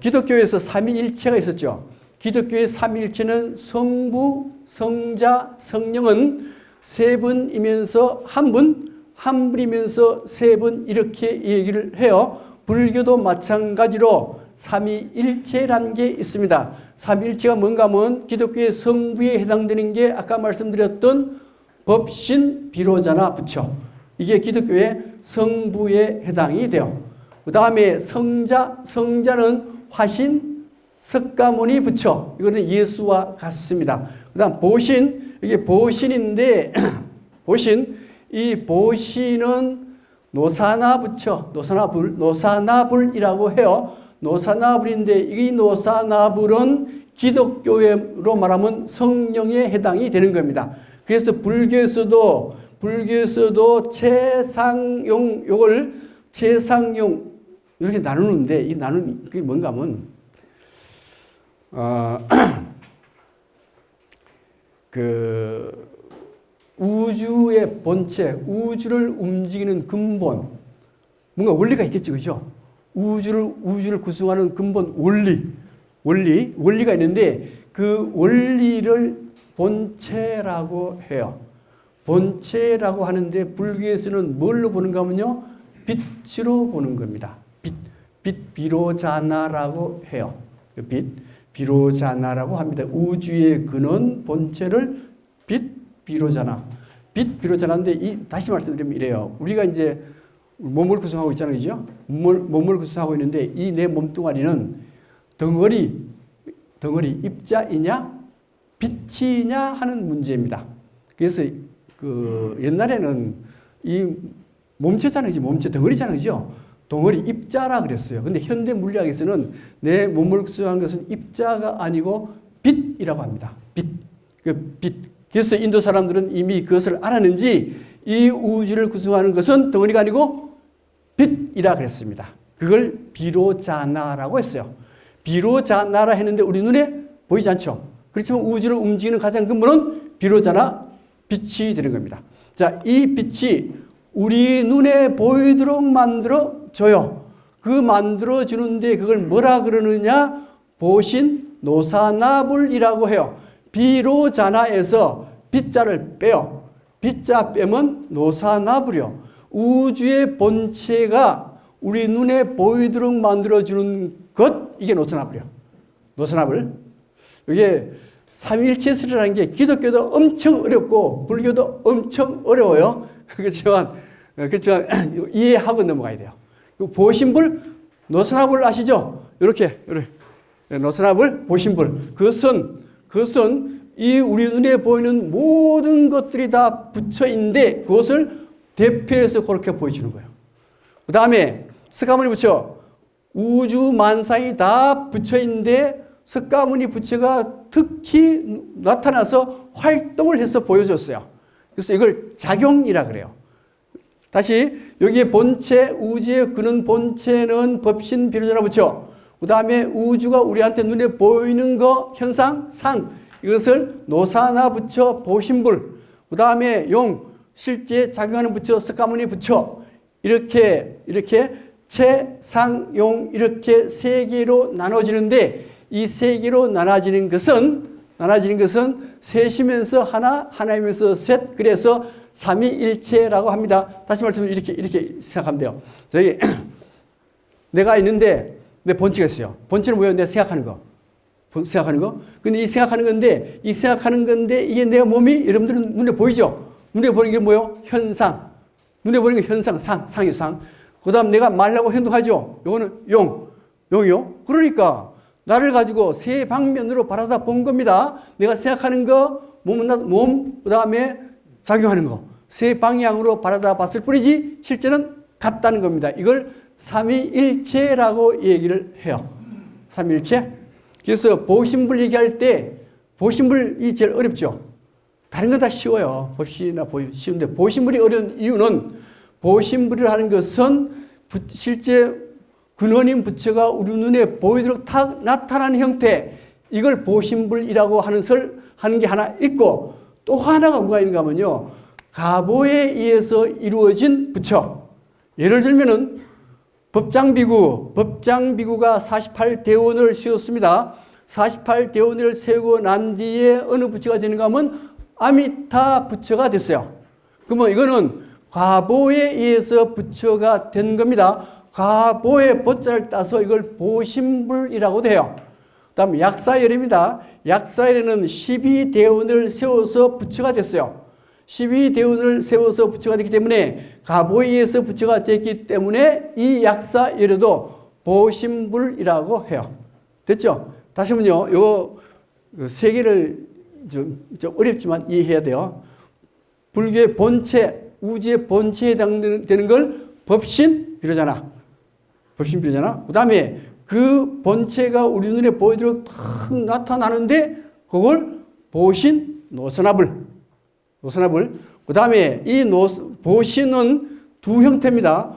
기독교에서 삼위일체가 있었죠. 기독교의 삼위일체는 성부, 성자, 성령은 세 분이면서 한 분이면서 세 분 이렇게 얘기를 해요. 불교도 마찬가지로 삼위일체라는 게 있습니다. 삼위일체가 뭔가 하면 기독교의 성부에 해당되는 게 아까 말씀드렸던 법신, 비로자나 부처. 이게 기독교의 성부에 해당이 돼요. 그 다음에 성자는 화신, 석가모니 부처. 이거는 예수와 같습니다. 그 다음 보신, 이게 보신인데, 이 보신은 노사나 부처, 노사나불이라고 해요. 노사나불인데 이 노사나불은 기독교로 말하면 성령에 해당이 되는 겁니다. 그래서 불교에서도 최상용, 요걸 최상용 이렇게 나누는데 이 그게 뭔가 하면 우주의 본체, 우주를 움직이는 근본, 뭔가 원리가 있겠죠, 그죠? 우주를 구성하는 근본 원리가 있는데 그 원리를 본체라고 해요. 본체라고 하는데 불교에서는 뭘로 보는가 하면요, 빛으로 보는 겁니다. 비로자나라고 해요. 비로자나라고 합니다. 우주의 근원 본체를 비로자나인데 다시 말씀드리면 이래요. 우리가 이제 몸을 구성하고 있잖아요, 그죠? 몸을 구성하고 있는데 이 내 몸뚱아리는 덩어리 입자이냐 빛이냐 하는 문제입니다. 그래서 옛날에는 이 몸체잖아요, 몸체 덩어리잖아요, 그죠? 덩어리 입자라 그랬어요. 근데 현대 물리학에서는 내 몸을 구성한 것은 입자가 아니고 빛이라고 합니다. 빛. 그래서 인도 사람들은 이미 그것을 알았는지 이 우주를 구성하는 것은 덩어리가 아니고 빛이라 그랬습니다. 그걸 비로자나라고 했어요. 비로자나라 했는데 우리 눈에 보이지 않죠. 그렇지만 우주를 움직이는 가장 근본은 비로자나 빛이 되는 겁니다. 자, 이 빛이 우리 눈에 보이도록 만들어줘요. 그 만들어주는데 그걸 뭐라 그러느냐? 보신 노사나불이라고 해요. 비로자나에서 빛자를 빼요. 빛자 빼면 노사나불이요. 우주의 본체가 우리 눈에 보이도록 만들어주는 것, 이게 노사나불이요. 노사나불. 이게 삼일체설이라는 게 기독교도 엄청 어렵고 불교도 엄청 어려워요. 그렇지만 이해하고 넘어가야 돼요. 보신불, 노사나불 아시죠? 이렇게 노사나불, 보신불. 그것은 이 우리 눈에 보이는 모든 것들이 다 붙여 있는데 그것을 대표해서 그렇게 보여주는 거예요. 그 다음에 석가모니 부처, 우주 만상이 다 붙여 있는데 석가모니 부처가 특히 나타나서 활동을 해서 보여줬어요. 그래서 이걸 작용이라 그래요. 다시 여기에 본체, 우주의 근원 본체는 법신 비로자나 부처. 그 다음에 우주가 우리한테 눈에 보이는 거 현상, 상. 이것을 노사나 부처, 보신불. 그 다음에 용, 실제 작용하는 부처, 석가모니 부처. 이렇게 체, 상, 용 이렇게 세 개로 나눠지는데 이 세 개로 나눠지는 것은 셋이면서 하나, 하나이면서 셋. 그래서 삼위일체라고 합니다. 다시 말씀을 이렇게 생각하면 돼요. 저기 내가 있는데 내 본체가 있어요. 본체는 뭐예요? 내가 생각하는 거. 근데 이 생각하는 건데 이게 내 몸이 여러분들은 눈에 보이죠? 눈에 보이는 게 뭐예요? 현상. 눈에 보이는 게 현상, 상이요, 상. 그 다음 내가 말하고 행동하죠? 요거는 용이요. 그러니까 나를 가지고 세 방면으로 바라다 본 겁니다. 내가 생각하는 거, 몸, 그 다음에 작용하는 거. 세 방향으로 바라다 봤을 뿐이지 실제는 같다는 겁니다. 이걸 삼위일체라고 얘기를 해요. 삼위일체. 그래서 보신불 얘기할 때 보신불이 제일 어렵죠. 다른 건 다 쉬워요. 법신이나 쉬운데 보신불이 어려운 이유는 보신불이라고 하는 것은 실제 근원인 부처가 우리 눈에 보이도록 탁 나타나는 형태, 이걸 보신불이라고 하는 게 하나 있고, 또 하나가 뭐가 있는가 하면요, 가보에 의해서 이루어진 부처. 예를 들면은 법장비구가 48대원을 세웠습니다. 48대원을 세우고 난 뒤에 어느 부처가 되는가 하면 아미타 부처가 됐어요. 그러면 이거는 가보에 의해서 부처가 된 겁니다. 가보의 보자를 따서 이걸 보신불이라고도 해요. 그 다음 약사열입니다. 약사열에는 12대원을 세워서 부처가 됐어요. 12대원을 세워서 부처가 됐기 때문에 가보에 의해서 부처가 됐기 때문에 이 약사열에도 보신불이라고 해요. 됐죠? 다시 한번요. 요 세 개를 좀 어렵지만 이해해야 돼요. 불교의 본체, 우주의 본체에 해당되는 걸 법신 비로자나. 그 다음에 그 본체가 우리 눈에 보이도록 탁 나타나는데 그걸 보신 노선합을. 그 다음에 이 보신은 두 형태입니다.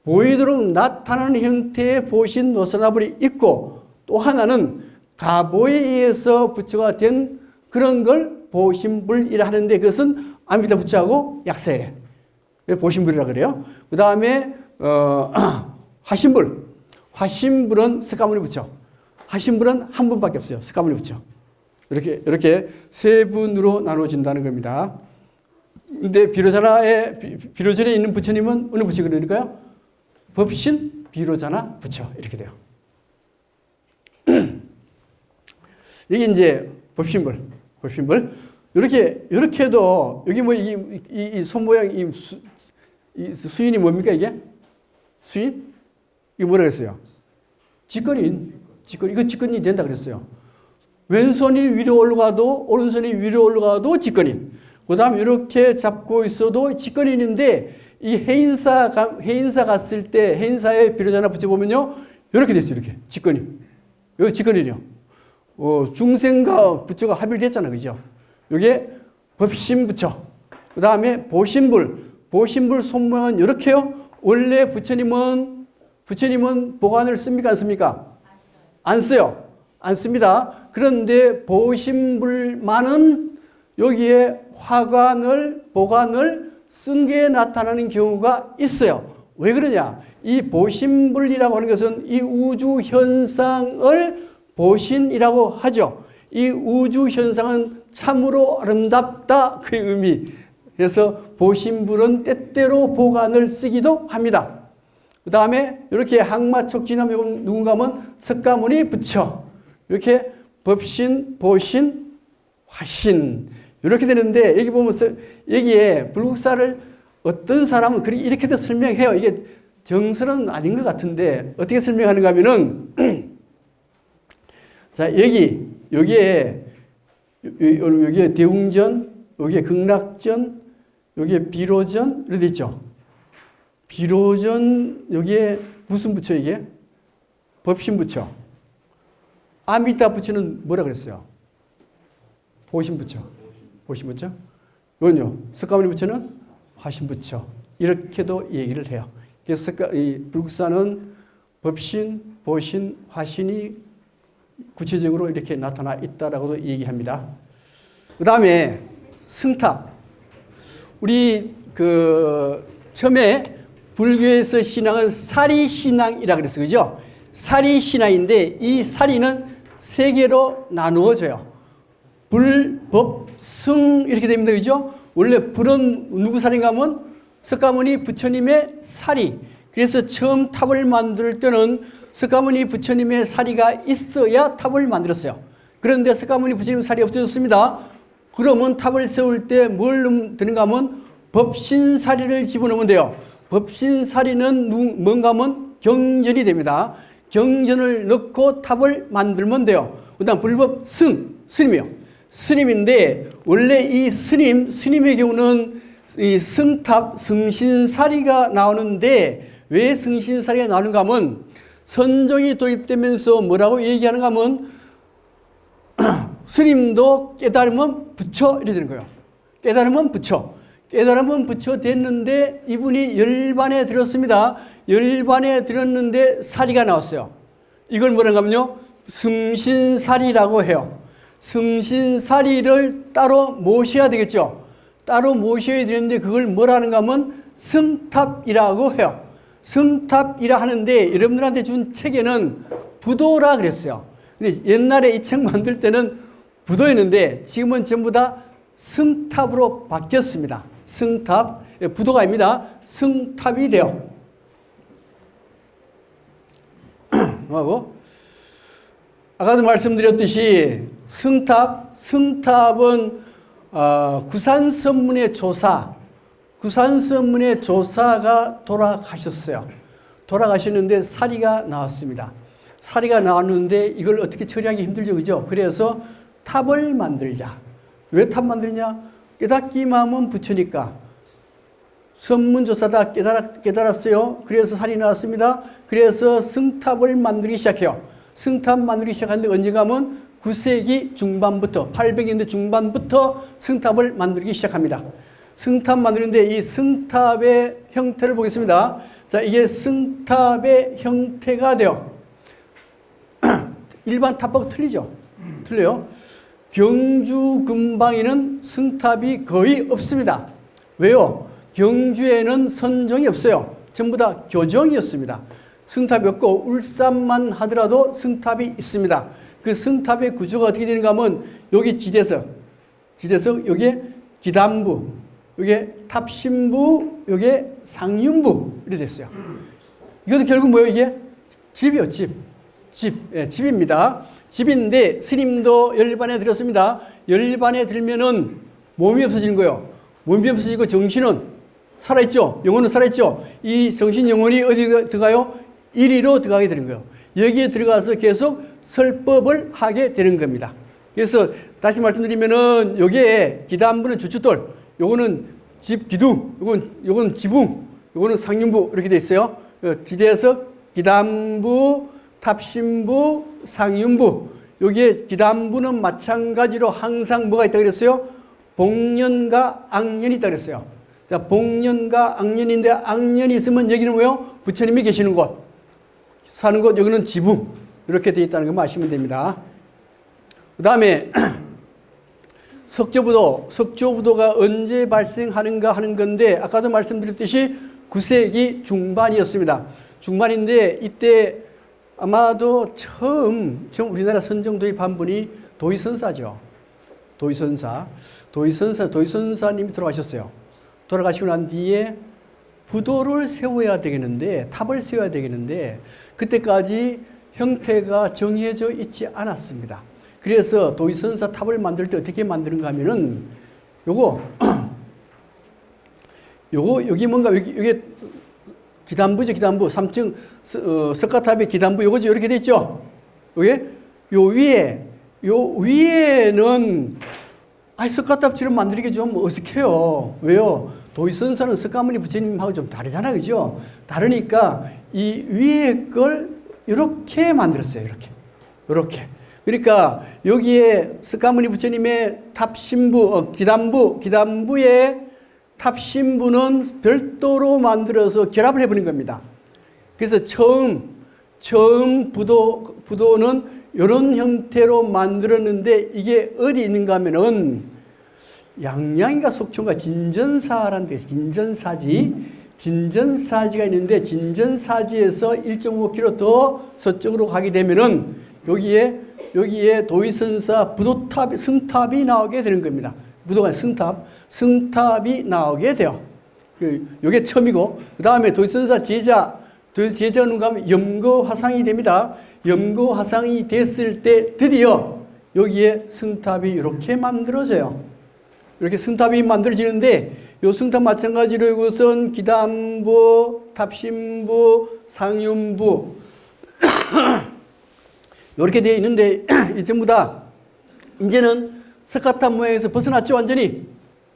보이도록 나타나는 형태의 보신 노선합을 있고 또 하나는 가보에 의해서 부처가 된 그런 걸 보신불이라 하는데 그것은 아미타 부처하고 약사열에 보신불이라 그래요. 그 다음에 화신불은 석가모니 부처. 화신불은 한 분밖에 없어요. 석가모니 부처. 이렇게 세 분으로 나눠진다는 겁니다. 근데 비로전에 있는 부처님은 어느 부처 그러니까요? 법신 비로자나 부처 이렇게 돼요. 이게 이제 법신불. 이렇게 해도 여기 뭐 이 손 모양 이 수인이 뭡니까 이게? 수인? 이거 뭐라 그랬어요? 직권인. 이거 직권이 된다 그랬어요. 왼손이 위로 올라가도 오른손이 위로 올라가도 직권인. 그 다음 이렇게 잡고 있어도 직권인인데 이 해인사 갔을 때 해인사의 비로자나 부처 보면요. 이렇게 됐어요. 이렇게 직권인. 여기 직권인이요. 중생과 부처가 합일됐잖아. 그죠? 이게 법신 부처. 그 다음에 보신불 손 모양은 이렇게요. 원래 부처님은 보관을 씁니까? 안 씁니까? 안 써요. 안 씁니다. 그런데 보신불만은 여기에 보관을 쓴 게 나타나는 경우가 있어요. 왜 그러냐? 이 보신불이라고 하는 것은 이 우주 현상을 보신이라고 하죠. 이 우주 현상은 참으로 아름답다. 그 의미. 그래서 보신불은 때때로 보관을 쓰기도 합니다. 그 다음에 이렇게 항마척진하면 누군가 하면 석가모니 부처. 이렇게 법신, 보신, 화신. 이렇게 되는데 여기 보면서 여기에 불국사를 어떤 사람은 이렇게도 설명해요. 이게 정설은 아닌 것 같은데 어떻게 설명하는가 하면은 자, 여기에 여기에 대웅전, 여기에 극락전, 여기에 비로전 이렇게 돼 있죠. 비로전 여기에 무슨 부처 이게? 법신 부처. 아미타 부처는 뭐라 그랬어요? 보신 부처. 보신 부처. 이건요. 석가모니 부처는 화신 부처. 이렇게도 얘기를 해요. 그래서 이 불국사는 법신, 보신, 화신이 구체적으로 이렇게 나타나 있다라고도 얘기합니다. 그 다음에 승탑. 우리 처음에 불교에서 신앙은 사리신앙이라 그랬어요. 그죠? 사리신앙인데 이 사리는 세 개로 나누어져요. 불, 법, 승 이렇게 됩니다. 그죠? 원래 불은 누구 사리인가 하면 석가모니 부처님의 사리. 그래서 처음 탑을 만들 때는 석가모니 부처님의 사리가 있어야 탑을 만들었어요. 그런데 석가모니 부처님 사리 없어졌습니다. 그러면 탑을 세울 때 뭘 드는가 하면 법신사리를 집어넣으면 돼요. 법신사리는 뭔가 하면 경전이 됩니다. 경전을 넣고 탑을 만들면 돼요. 그 다음 불법 스님이요. 스님인데 원래 이 스님의 경우는 이 승탑, 승신사리가 나오는데 왜 승신사리가 나오는가 하면 선종이 도입되면서 뭐라고 얘기하는가 하면 스님도 깨달으면 부처 이렇게 되는 거예요. 깨달으면 부처. 깨달으면 부처 됐는데 이분이 열반에 들었습니다. 열반에 들었는데 사리가 나왔어요. 이걸 뭐라고 하면요. 승신사리라고 해요. 승신사리를 따로 모셔야 되겠죠. 따로 모셔야 되는데 그걸 뭐라는가 하면 승탑이라고 해요. 승탑이라 하는데 여러분들한테 준 책에는 부도라 그랬어요. 근데 옛날에 이 책 만들 때는 부도였는데 지금은 전부 다 승탑으로 바뀌었습니다. 승탑, 부도가 아닙니다. 승탑이 돼요. 뭐하고? 아까도 말씀드렸듯이 승탑은 구산선문의 조사가 돌아가셨어요. 돌아가셨는데 사리가 나왔습니다. 사리가 나왔는데 이걸 어떻게 처리하기 힘들죠, 그죠? 그래서 탑을 만들자. 왜 탑 만드냐? 깨닫기만 하면 부처니까. 선문조사다 깨달았어요. 그래서 살이 나왔습니다. 그래서 승탑을 만들기 시작해요. 승탑 만들기 시작하는데 언제가 하면 9세기 중반부터 800년대 중반부터 승탑을 만들기 시작합니다. 승탑 만드는데 이 승탑의 형태를 보겠습니다. 자, 이게 승탑의 형태가 돼요. 일반 탑하고 틀리죠? 틀려요. 경주 근방에는 승탑이 거의 없습니다. 왜요? 경주에는 선정이 없어요. 전부 다 교정이었습니다. 승탑이 없고 울산만 하더라도 승탑이 있습니다. 그 승탑의 구조가 어떻게 되는가 하면 여기 지대석, 여기에 기단부, 여기에 탑신부, 여기에 상륜부 이렇게 됐어요. 이것도 결국 뭐예요? 이게 집이요, 집입니다. 집인데 스님도 열반에 들었습니다. 열반에 들면은 몸이 없어지는 거예요. 몸이 없어지고 정신은 살아있죠. 영혼은 살아있죠. 이 정신 영혼이 어디 들어가요? 이리로 들어가게 되는 거예요. 여기에 들어가서 계속 설법을 하게 되는 겁니다. 그래서 다시 말씀드리면은 여기에 기단부는 주춧돌, 요거는 집기둥, 요건 지붕, 요거는 상륜부 이렇게 돼 있어요. 지대석, 기단부, 탑신부, 상륜부. 여기에 기단부는 마찬가지로 항상 뭐가 있다고 그랬어요? 복년과 악년이 있다고 그랬어요. 자, 복년과 악년인데 악년이 있으면 여기는 뭐예요? 부처님이 계시는 곳, 사는 곳, 여기는 지붕. 이렇게 되어 있다는 거 아시면 됩니다. 그 다음에 석조부도가 언제 발생하는가 하는 건데 아까도 말씀드렸듯이 9세기 중반이었습니다. 중반인데 이때 아마도 처음 우리나라 선정 도입한 분이 도의선사죠. 도의선사님이 돌아가셨어요. 돌아가시고 난 뒤에 부도를 세워야 되겠는데, 탑을 세워야 되겠는데 그때까지 형태가 정해져 있지 않았습니다. 그래서 도의선사 탑을 만들 때 어떻게 만드는가 하면은 여기 뭔가 여기 기단부죠, 기단부. 3층 석가탑의 기단부 요거죠. 이렇게 돼 있죠. 요 위에 요 위에는 석가탑처럼 만들기 좀 어색해요. 왜요? 도의선사는 석가모니 부처님하고 좀 다르잖아요. 그죠? 다르니까 이 위에 걸 이렇게 만들었어요. 이렇게. 그러니까 여기에 석가모니 부처님의 탑신부, 기담부의 탑신부는 별도로 만들어서 결합을 해버린 겁니다. 그래서 처음 부도는 이런 형태로 만들었는데 이게 어디 있는가 하면은 양양인가 속초인가 진전사라는 데서 진전사지가 있는데 진전사지에서 1.5km 더 서쪽으로 가게 되면은 여기에 도의선사 승탑이 나오게 되는 겁니다. 부도가 승탑이 나오게 돼요. 이게 처음이고 그 다음에 도의선사 제자는 가면 염거화상이 됩니다. 염거화상이 됐을 때 드디어 여기에 승탑이 이렇게 만들어져요. 이렇게 승탑이 만들어지는데 이 승탑 마찬가지로 이것은 기담부, 탑신부, 상윤부 이렇게 되어 있는데 이 전부 다 이제는 석가탑 모양에서 벗어났죠. 완전히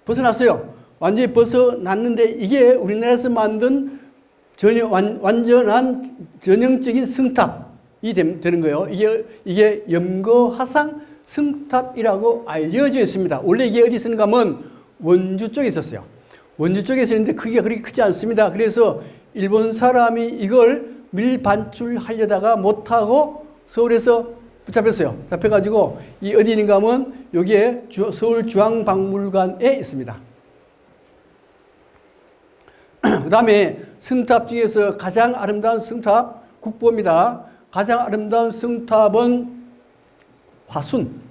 벗어났어요. 완전히 벗어났는데 이게 우리나라에서 만든 완전한 전형적인 승탑이 되는 거예요. 이게 염거화상 승탑이라고 알려져 있습니다. 원래 이게 어디 있었는가 하면 원주 쪽에 있었어요. 원주 쪽에 있었는데 크기가 그렇게 크지 않습니다. 그래서 일본 사람이 이걸 밀반출하려다가 못하고 서울에서 붙잡혔어요. 잡혀가지고 이 어디 있는가 하면 여기에 서울중앙박물관에 있습니다. 그 다음에 승탑 중에서 가장 아름다운 승탑 국보입니다. 가장 아름다운 승탑은 화순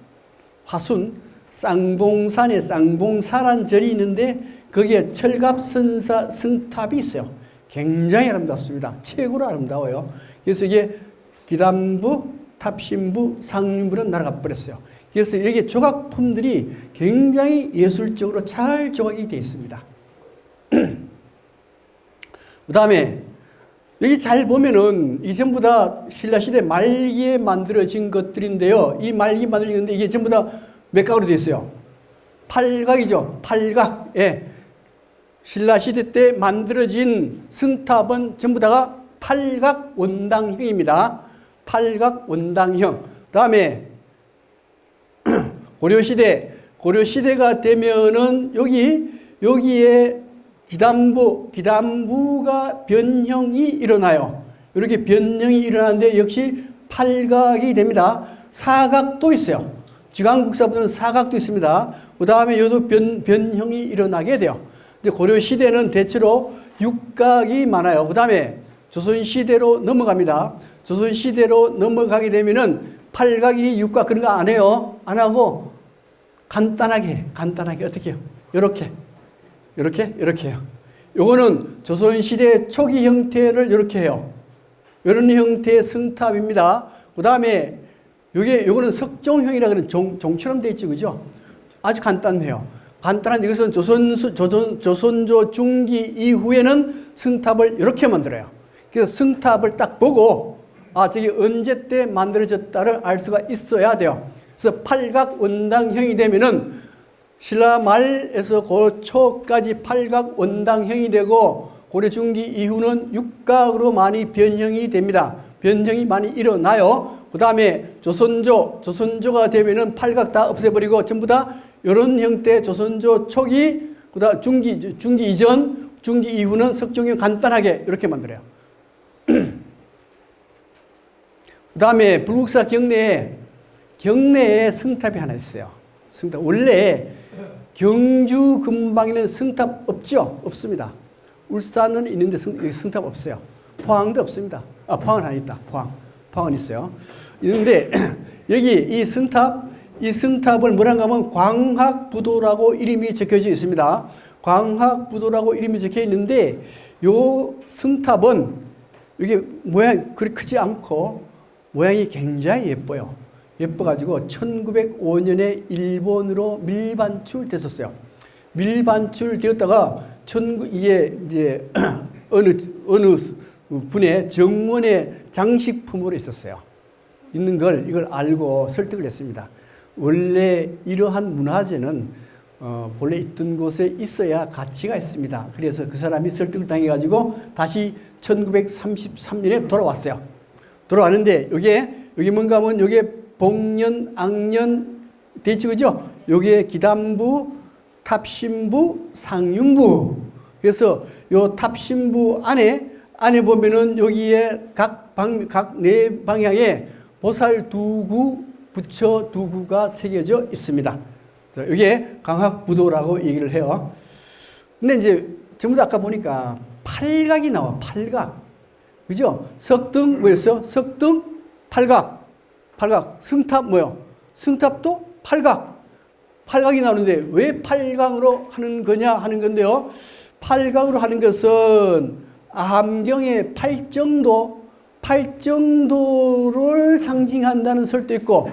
쌍봉산에 쌍봉사란 절이 있는데 거기에 철갑선사 승탑이 있어요. 굉장히 아름답습니다. 최고로 아름다워요. 그래서 이게 기담부, 탑신부, 상륜부는 날아가 버렸어요. 그래서 여기 조각품들이 굉장히 예술적으로 잘 조각이 되어 있습니다. 그 다음에 여기 잘 보면은 이 전부 다 신라시대 말기에 만들어진 것들인데요. 이 말기에 만들어진 건데 이게 전부 다 몇 각으로 되어 있어요? 팔각이죠. 팔각. 예. 신라시대 때 만들어진 승탑은 전부 다가 팔각 원당형입니다. 팔각 원당형. 그 다음에 고려시대가 되면은 여기에 기담부가 변형이 일어나요. 이렇게 변형이 일어나는데 역시 팔각이 됩니다. 사각도 있어요. 지강국사부터는 사각도 있습니다. 그 다음에 여기도 변형이 일어나게 돼요. 이제 고려시대는 대체로 육각이 많아요. 그 다음에 조선시대로 넘어갑니다. 조선시대로 넘어가게 되면은 팔각이 육각 그런 거 안 해요. 안 하고 간단하게 어떻게 해요? 이렇게 해요. 요거는 조선시대 초기 형태를 이렇게 해요. 이런 형태의 승탑입니다. 그 다음에 요거는 석종형이라 그러는 종처럼 되어 있죠. 그죠? 아주 간단해요. 간단한데 이것은 조선조 중기 이후에는 승탑을 이렇게 만들어요. 그래서 승탑을 딱 보고 저게 언제 때 만들어졌다를 알 수가 있어야 돼요. 그래서 팔각 원당형이 되면은 신라 말에서 고초까지 팔각 원당형이 되고 고려 중기 이후는 육각으로 많이 변형이 됩니다. 변형이 많이 일어나요. 그 다음에 조선조가 되면은 팔각 다 없애버리고 전부 다 이런 형태 조선조 초기, 그 다음 중기 이전, 중기 이후는 석종형 간단하게 이렇게 만들어요. 그 다음에 불국사 경내에 승탑이 하나 있어요. 승탑. 원래 경주 근방에는 승탑 없죠? 없습니다. 울산은 있는데 승탑 없어요. 포항도 없습니다. 포항은 하나 있다. 포항은 있어요. 있는데 여기 이 승탑을 뭐라고 하면 광학부도라고 이름이 적혀져 있습니다. 광학부도라고 이름이 적혀 있는데 요 승탑은 이게 모양이 그리 크지 않고 모양이 굉장히 예뻐요. 예뻐가지고 1905년에 일본으로 밀반출됐었어요. 밀반출되었다가 이게 이제 어느 분의 정원의 장식품으로 있었어요. 있는 걸 이걸 알고 설득을 했습니다. 원래 이러한 문화재는 본래 있던 곳에 있어야 가치가 있습니다. 그래서 그 사람이 설득을 당해가지고 다시 1933년에 돌아왔어요. 돌아왔는데 여기 뭔가 하면 여기에 복년, 악년 되죠, 그죠? 여기에 기단부, 탑신부, 상륜부. 그래서 요 탑신부 안에 보면은 여기에 각 네 방향에 보살 두구, 부처 두구가 새겨져 있습니다. 이게 강학부도라고 얘기를 해요. 근데 이제 전부 다 아까 보니까 팔각이 나와, 팔각. 그죠? 석등, 뭐였어요? 석등, 팔각. 승탑 뭐요? 승탑도 팔각. 팔각이 나오는데 왜 팔각으로 하는 거냐 하는 건데요. 팔각으로 하는 것은 암경의 팔정도를 상징한다는 설도 있고,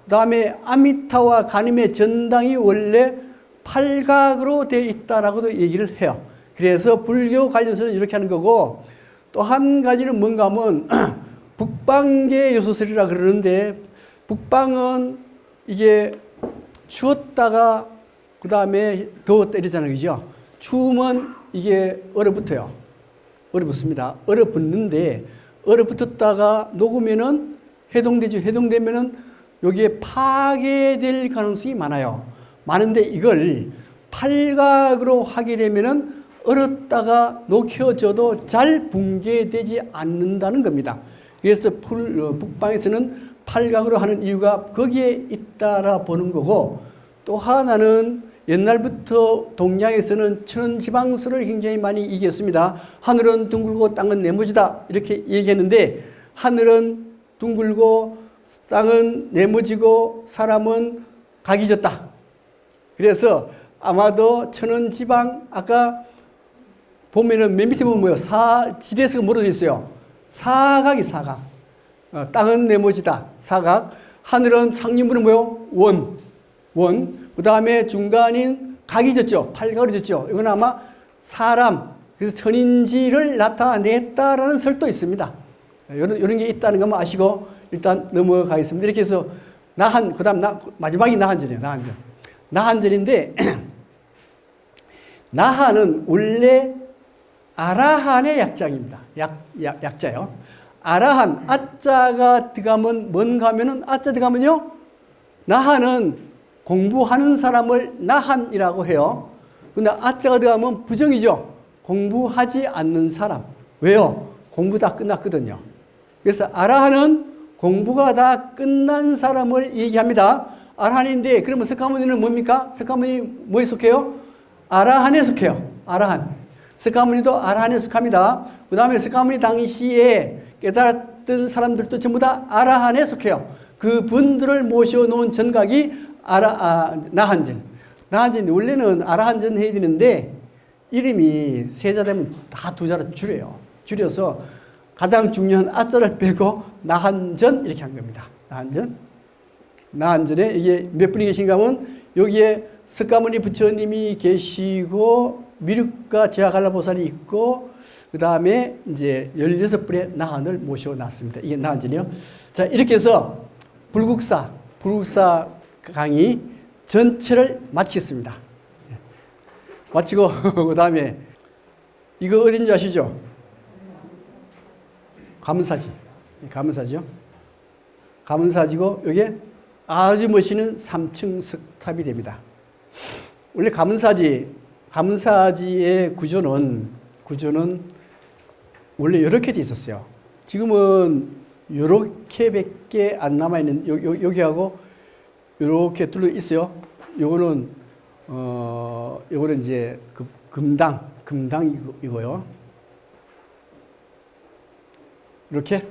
그 다음에 아미타와 가님의 전당이 원래 팔각으로 되어 있다라고도 얘기를 해요. 그래서 불교 관련해서는 이렇게 하는 거고, 또 한 가지는 뭔가 하면 북방계 요소설이라 그러는데, 북방은 이게 추웠다가 그 다음에 더웠다 이러잖아요. 그죠? 추우면 이게 얼어붙어요. 얼어붙습니다. 얼어붙는데, 얼어붙었다가 녹으면은 해동되죠. 해동되면은 여기에 파괴될 가능성이 많아요. 많은데 이걸 팔각으로 하게 되면은 얼었다가 녹혀져도 잘 붕괴되지 않는다는 겁니다. 그래서 북방에서는 팔각으로 하는 이유가 거기에 있다라 보는 거고, 또 하나는 옛날부터 동양에서는 천지방설을 굉장히 많이 얘기했습니다. 하늘은 둥글고 땅은 네모지다 이렇게 얘기했는데, 하늘은 둥글고 땅은 네모지고 사람은 각이 졌다. 그래서 아마도 천원지방 아까 보면은 맨 밑에 보면 뭐예요? 지대에서 뭐로 되어 있어요? 사각이 사각. 땅은 네모지다. 사각. 하늘은 상륜부는 뭐예요? 원. 그 다음에 중간인 각이 졌죠. 팔각으로 졌죠. 이건 아마 사람, 그래서 천인지를 나타냈다라는 설도 있습니다. 이런 게 있다는 것만 아시고 일단 넘어가겠습니다. 이렇게 해서 그 다음 마지막이 나한전이에요. 나한전인데 나한은 원래 아라한의 약자입니다. 약자요. 아라한, 아자가 들어가면 뭔가 하면은, 아자 들어가면요, 나한은 공부하는 사람을 나한이라고 해요. 근데 아자가 들어가면 부정이죠. 공부하지 않는 사람. 왜요? 공부 다 끝났거든요. 그래서 아라한은 공부가 다 끝난 사람을 얘기합니다. 아라한인데, 그러면 석가모니는 뭡니까? 석가모니 뭐에 속해요? 아라한에 속해요. 아라한. 석가모니도 아라한에 속합니다. 그 다음에 석가모니 당시에 깨달았던 사람들도 전부 다 아라한에 속해요. 그 분들을 모셔놓은 전각이 나한전. 원래는 아라한전 해야 되는데, 이름이 세자 되면 다 두 자로 줄여서 가장 중요한 아자를 빼고 나한전 이렇게 한 겁니다. 나한전에 이게 몇 분이 계신가 하면 여기에 석가모니 부처님이 계시고 미륵과 제하갈라보살이 있고 그 다음에 이제 16분의 나한을 모셔놨습니다. 이게 나한전이요. 자, 이렇게 해서 불국사 강의 전체를 마치겠습니다. 마치고 그 다음에 이거 어딘지 아시죠? 가문사지요. 가문사지고 여기에 아주 멋있는 3층 석탑이 됩니다. 원래 가문사지의 구조는 원래 이렇게 돼 있었어요. 지금은 이렇게밖에 안 남아있는 여기하고 이렇게 둘러 있어요. 요거는 이제 금당이고요. 이렇게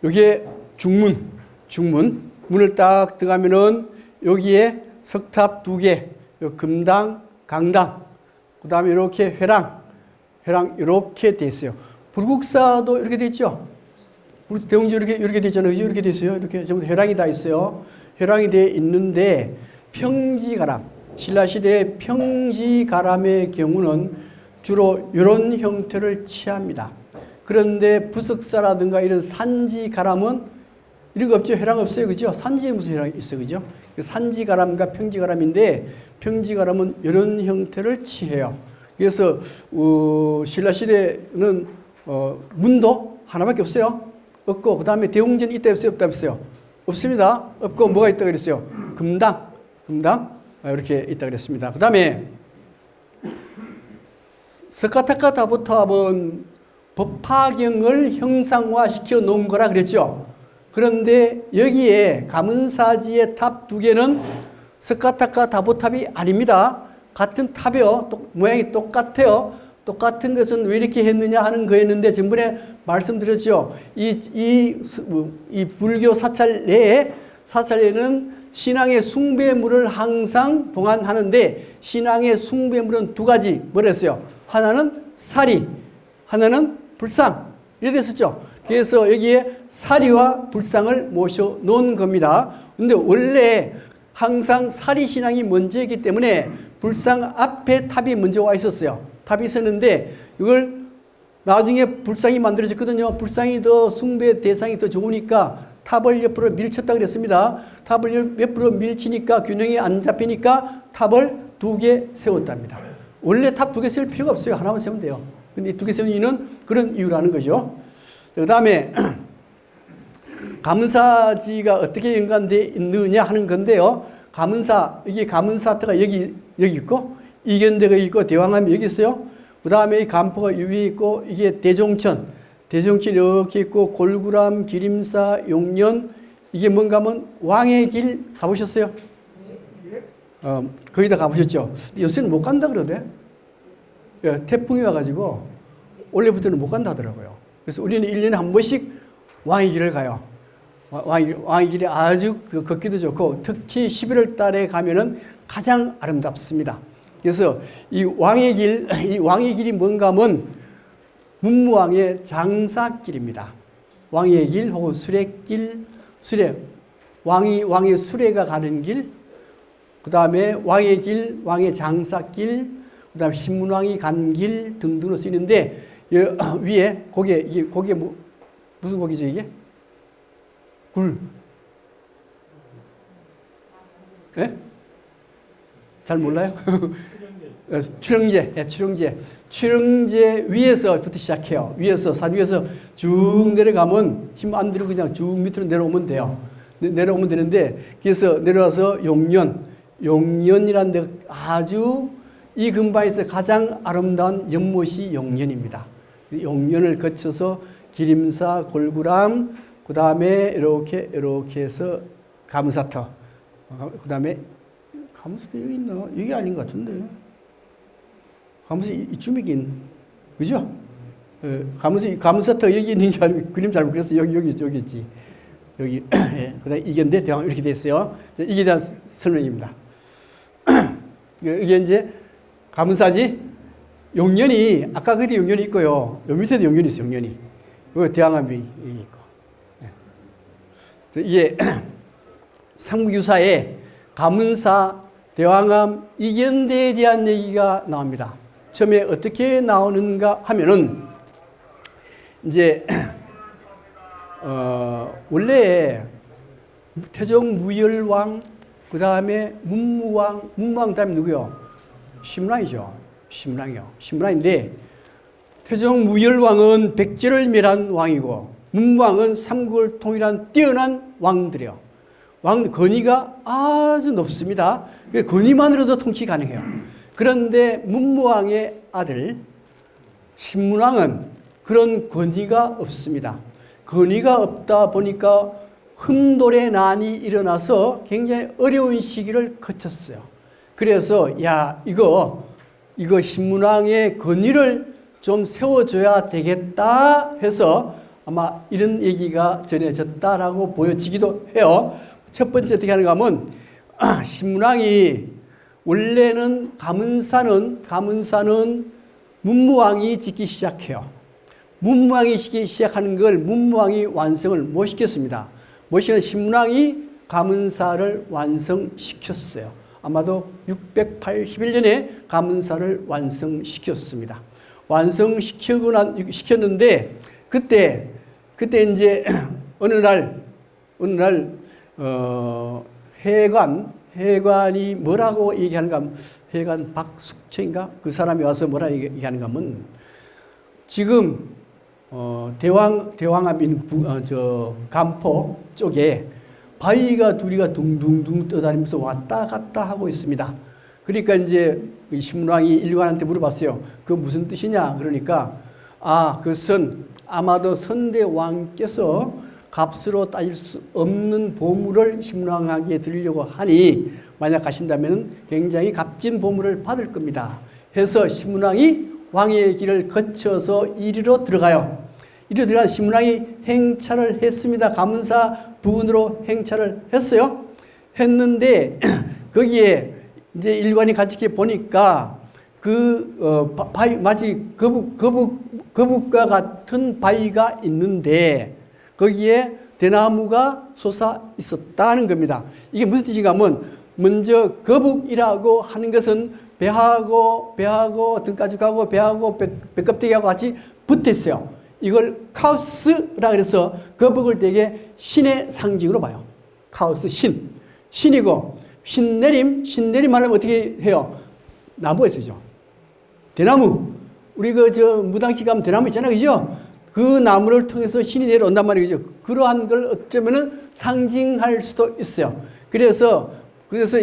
여기에 문을 딱 들어가면은 여기에 석탑 2개, 금당, 강당, 그 다음에 이렇게 회랑 이렇게 돼 있어요. 불국사도 이렇게 돼 있죠. 대웅지 이렇게 돼 있잖아요. 이렇게 돼 있어요. 이렇게 전부 회랑이 다 있어요. 회랑이 돼 있는데 평지가람, 신라시대의 평지가람의 경우는 주로 이런 형태를 취합니다. 그런데 부석사라든가 이런 산지가람은 이런 거 없죠. 해랑 없어요. 그죠? 산지에 무슨 해랑이 있어요. 그죠? 산지가람과 평지가람인데 평지가람은 이런 형태를 취해요. 그래서 신라시대는 문도 하나밖에 없어요. 없고 그 다음에 대웅전 있다 없어요? 없다 없어요? 없습니다. 없고 뭐가 있다 그랬어요? 금당 이렇게 있다 그랬습니다. 그 다음에 스카타카 다보탑은 법화경을 형상화시켜 놓은 거라 그랬죠. 그런데 여기에 가문사지의 탑 두 개는 스카타카 다보탑이 아닙니다. 같은 탑이요. 모양이 똑같아요. 똑같은 것은 왜 이렇게 했느냐 하는 거였는데 전번에 말씀드렸죠. 이 불교 사찰 내에는 신앙의 숭배물을 항상 봉안하는데 신앙의 숭배물은 두 가지 뭐랬어요? 하나는 사리, 하나는 불상 이래 됐었죠. 그래서 여기에 사리와 불상을 모셔 놓은 겁니다. 근데 원래 항상 사리 신앙이 먼저이기 때문에 불상 앞에 탑이 먼저 와 있었어요. 탑이 있었는데 이걸 나중에 불상이 만들어졌거든요. 불상이 더 숭배 대상이 더 좋으니까 탑을 옆으로 밀쳤다 그랬습니다. 탑을 옆으로 밀치니까 균형이 안 잡히니까 탑을 두 개 세웠답니다. 원래 탑 두 개 세울 필요가 없어요. 하나만 세우면 돼요. 근데 두 개 세운 이유는 그런 이유라는 거죠. 그 다음에 가문사지가 어떻게 연관되어 있느냐 하는 건데요. 이게 가문사터가 여기 있고 이견대가 있고 대왕암이 여기 있어요. 그 다음에 이 간포가 위에 있고 이게 대종천 이렇게 있고 골구람, 기림사, 용년 이게 뭔가 하면 왕의 길 가보셨어요? 거의 다 가보셨죠? 요새는 못 간다 그러대. 태풍이 와가지고 원래부터는 못 간다 하더라고요. 그래서 우리는 1년에 한 번씩 왕의 길을 가요. 왕의 길이 아주 걷기도 좋고 특히 11월 달에 가면은 가장 아름답습니다. 그래서 이 왕의 길이 뭔가 하면 문무왕의 장사길입니다. 왕의 길 혹은 수레길, 왕의 수레가 가는 길, 그 다음에 왕의 길, 왕의 장사길, 그 다음에 신문왕이 간 길 등등으로 쓰이는데 위에 고개 무슨 고기죠 이게? 굴. 예? 잘 몰라요? 출렁제 위에서부터 시작해요. 산 위에서 쭉 내려가면 힘 안 들이고 그냥 쭉 밑으로 내려오면 돼요. 내려오면 되는데 그래서 내려와서 용년이라는 데 아주 이 근방에서 가장 아름다운 연못이 용년입니다. 용년을 거쳐서 기림사, 골구람, 그 다음에 이렇게 해서 가문사터, 그 다음에 가문사터 여기 있나? 여기 아닌 것 같은데. 가문사터 이쯤이긴, 그죠? 가문사터 여기 있는 게 아니고 그림 잘못 그렸어. 여기 있지. 여기. 예. 그 다음에 이견대 대왕 이렇게 돼 있어요. 이게 대한 설명입니다. 이게 이제 가문사지 용년이 아까 그때 용년이 있고요. 요 밑에도 용년이 있어요. 용년이. 요 대왕암이 있고. 이게 삼국유사에 가문사, 대왕암, 이견대에 대한 얘기가 나옵니다. 처음에 어떻게 나오는가 하면은 이제 원래 태종 무열왕, 그 다음에 문무왕 다음에 누구요? 심랑이죠. 심랑인데 태종 무열왕은 백제를 멸한 왕이고 문무왕은 삼국을 통일한 뛰어난 왕들이요. 권위가 아주 높습니다. 권위만으로도 통치 가능해요. 그런데 문무왕의 아들 신문왕은 그런 권위가 없습니다. 권위가 없다 보니까 흠돌의 난이 일어나서 굉장히 어려운 시기를 거쳤어요. 그래서 이거 신문왕의 권위를 좀 세워줘야 되겠다 해서 아마 이런 얘기가 전해졌다라고 보여지기도 해요. 첫 번째 어떻게 하는가 하면 신문왕이 원래는 가문사는 문무왕이 짓기 시작해요. 문무왕이 짓기 시작하는 걸 문무왕이 완성을 못 시켰습니다. 신문왕이 가문사를 완성시켰어요. 아마도 681년에 가문사를 완성시켰습니다. 완성시켰는데 그때 이제 어느 날 어느 날 해관이 뭐라고 얘기하는가 하면, 해관 박숙채인가 그 사람이 와서 뭐라 얘기하는가 하면, 지금 대왕암인 간포 쪽에 바위가 두리가 둥둥둥 떠다니면서 왔다 갔다 하고 있습니다. 그러니까 이제 신문왕이 인류관한테 물어봤어요. 그 무슨 뜻이냐? 그러니까 그것은 아마도 선대왕께서 값으로 따질 수 없는 보물을 신문왕에게 드리려고 하니 만약 가신다면 굉장히 값진 보물을 받을 겁니다. 해서 신문왕이 왕의 길을 거쳐서 이리로 들어가요. 이리로 들어가 신문왕이 행차를 했습니다. 감사 부근으로 행차를 했어요. 했는데 거기에 이제 일관이 같이 이렇게 보니까 바위, 마치 거북과 같은 바위가 있는데 거기에 대나무가 솟아 있었다는 겁니다. 이게 무슨 뜻인가 하면, 먼저 거북이라고 하는 것은 배하고 등가죽하고 배하고 배껍데기하고 같이 붙어 있어요. 이걸 카오스라 그래서 거북을 되게 신의 상징으로 봐요. 카오스 신이고, 신내림 하려면 어떻게 해요? 나무에 쓰죠. 대나무. 우리 무당집 가면 대나무 있잖아요. 그죠? 그 나무를 통해서 신이 내려온단 말이죠. 그러한 걸 어쩌면은 상징할 수도 있어요. 그래서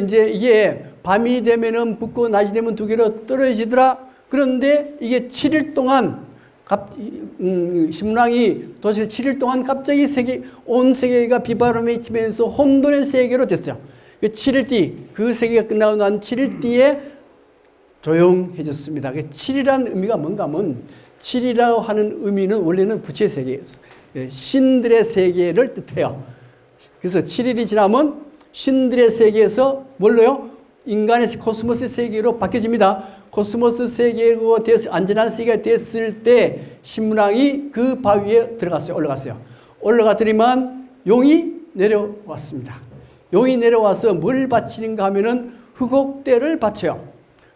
이제 이게 밤이 되면은 붙고 낮이 되면 두 개로 떨어지더라. 그런데 이게 7일 동안 신문왕이 도대체 7일 동안 갑자기 온 세계가 비바람에 치면서 혼돈의 세계로 됐어요. 7일 뒤, 그 세계가 끝나고 난 7일 뒤에 조용해졌습니다. 7이라는 의미가 뭔가 하면, 7이라고 하는 의미는 원래는 부처의 세계, 신들의 세계를 뜻해요. 그래서 7일이 지나면 신들의 세계에서 뭘로요? 인간의 코스모스 세계로 바뀌어집니다. 코스모스 세계로 안전한 세계가 됐을 때 신문왕이 그 바위에 올라갔어요. 올라갔더니만 용이 내려왔습니다. 용이 내려와서 뭘 바치는가 하면은 흑옥대를 바쳐요.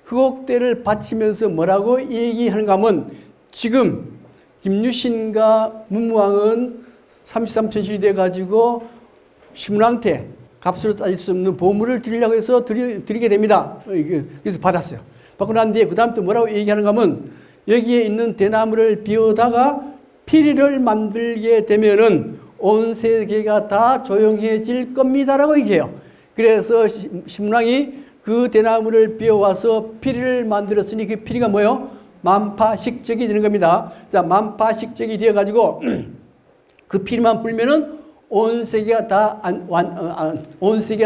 흑옥대를 바치면서 뭐라고 얘기하는가 하면, 지금 김유신과 문무왕은 33천신이 돼가지고 신문왕한테 값으로 따질 수 없는 보물을 드리려고 해서 드리게 됩니다. 그래서 받았어요. 받고 난 뒤에 그 다음 또 뭐라고 얘기하는가 하면, 여기에 있는 대나무를 비우다가 피리를 만들게 되면은 온 세계가 다 조용해질 겁니다라고 얘기해요. 그래서 신문왕이 그 대나무를 비워와서 피리를 만들었으니 그 피리가 뭐예요? 만파식적이 되는 겁니다. 자, 만파식적이 되어가지고 그 피리만 불면은 온 세계가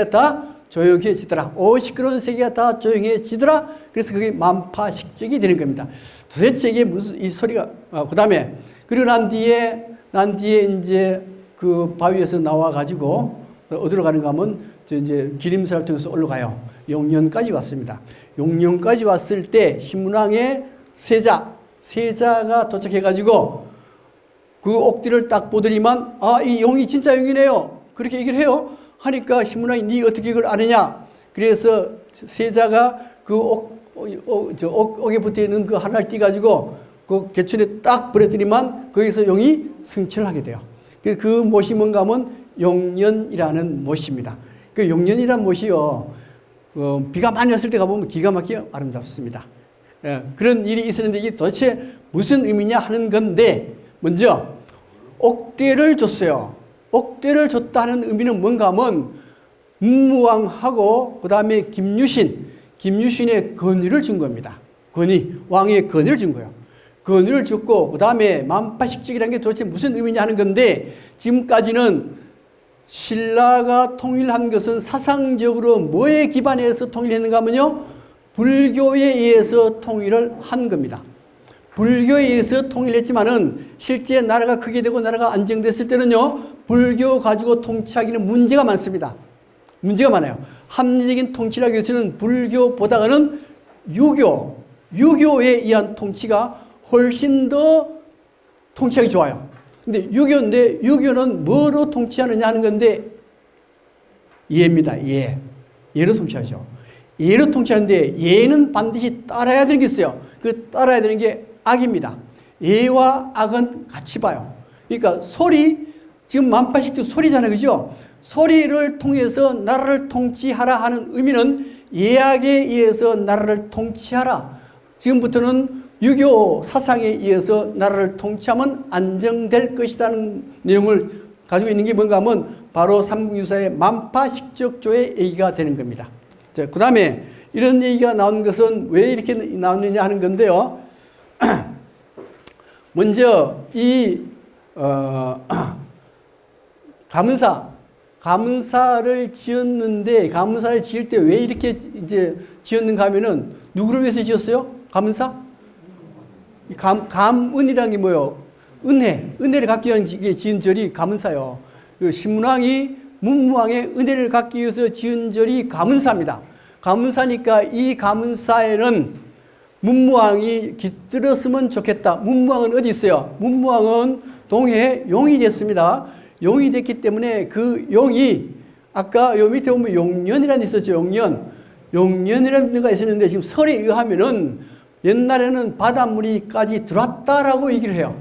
다 조용해지더라. 시끄러운 세계가 다 조용해지더라. 그래서 그게 만파식적이 되는 겁니다. 도대체 이게 무슨 이 소리가, 그 다음에, 그리고 난 뒤에 이제 그 바위에서 나와가지고 어디로 가는가 하면, 이제 기림사를 통해서 올라가요. 용년까지 왔습니다. 용년까지 왔을 때 신문왕의 세자가 도착해가지고 그 옥뒤를 딱 보더니만, 이 용이 진짜 용이네요. 그렇게 얘기를 해요. 하니까 신문왕이 니 어떻게 이걸 아느냐? 그래서 세자가 그 옥에 붙어 있는 그 하나를 띄가지고 그 개천에 딱 버렸더니만 거기서 용이 승천을 하게 돼요. 그 못이 뭔가 하면 용년이라는 못입니다. 그 용년이라는 못이요, 비가 많이 왔을 때 가보면 기가 막히게 아름답습니다. 그런 일이 있었는데 이게 도대체 무슨 의미냐 하는 건데, 먼저 옥대를 줬어요. 옥대를 줬다는 의미는 뭔가 하면, 문무왕하고 그 다음에 김유신의 권위를 준 겁니다. 왕의 권위를 준 거예요. 권위를 줬고, 그 다음에 만파식적이라는 게 도대체 무슨 의미냐 하는 건데, 지금까지는 신라가 통일한 것은 사상적으로 뭐에 기반해서 통일했는가 하면요, 불교에 의해서 통일을 한 겁니다. 불교에 의해서 통일했지만은 실제 나라가 크게 되고 나라가 안정됐을 때는요, 불교 가지고 통치하기는 문제가 많습니다. 문제가 많아요. 합리적인 통치를 하기 위해서는 불교보다는 유교에 의한 통치가 훨씬 더 통치하기 좋아요. 근데 유교는 뭐로 통치하느냐 하는 건데, 예입니다. 예로 통치하죠. 예로 통치하는데, 예는 반드시 따라야 되는 게 있어요. 그 따라야 되는 게 악입니다. 예와 악은 같이 봐요. 그러니까 지금 만파식도 소리잖아요. 그죠? 소리를 통해서 나라를 통치하라 하는 의미는 예약에 의해서 나라를 통치하라. 지금부터는 유교 사상에 의해서 나라를 통치하면 안정될 것이라는 내용을 가지고 있는 게 뭔가 하면 바로 삼국유사의 만파식적조의 얘기가 되는 겁니다. 자, 그 다음에 이런 얘기가 나온 것은 왜 이렇게 나왔느냐 하는 건데요. 먼저 이 가문사를 지었는데 가문사를 지을 때 왜 이렇게 이제 지었는가 하면은 누구를 위해서 지었어요? 가문사? 감은이라는 게 뭐예요? 은혜를 갖기 위한 지은 절이 가문사요. 신문왕이 문무왕의 은혜를 갖기 위해서 지은 절이 가문사입니다. 가문사니까 이 가문사에는 문무왕이 깃들었으면 좋겠다. 문무왕은 어디 있어요? 문무왕은 동해에 용이 됐습니다. 용이 됐기 때문에 그 용이 아까 요 밑에 보면 용년이라는 게 있었죠. 용년이라는 데가 있었는데 지금 설에 의하면은 옛날에는 바닷물이까지 들어왔다라고 얘기를 해요.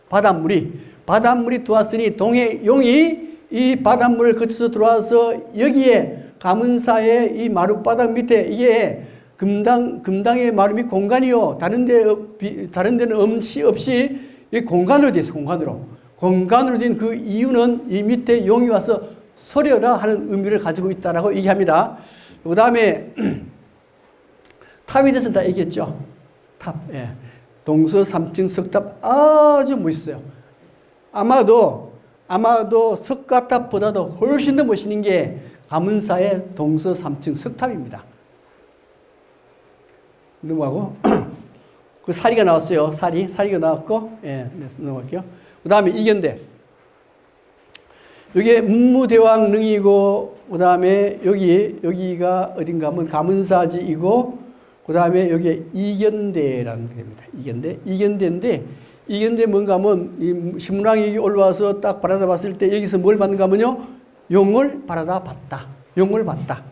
바닷물이 들어왔으니 동해 용이 이 바닷물을 거쳐서 들어와서 여기에 가문사의 이 마룻바닥 밑에 이게 금당의 마룻이 공간이요. 다른 데는 엄시 없이 이 공간으로 되어 있어요. 공간으로 된 그 이유는 이 밑에 용이 와서 서려라 하는 의미를 가지고 있다라고 얘기합니다. 그 다음에 탑에 대해서 다 얘기했죠. 탑. 예. 동서 삼층 석탑 아주 멋있어요. 아마도 석가탑보다도 훨씬 더 멋있는 게 가문사의 동서 삼층 석탑입니다. 넘어가고 그 사리가 나왔어요. 사리가 나왔고, 예, 넘어갈게요. 그 다음에 이견대. 여기에 문무대왕 능이고, 그 다음에 여기가 어딘가 하면 가문사지이고, 그 다음에 여기에 이견대라는 게 됩니다. 이견대 뭔가 하면 이 신문왕이 올라와서 딱 바라다 봤을 때 여기서 뭘 받는가 하면요. 용을 바라다 봤다. 용을 봤다.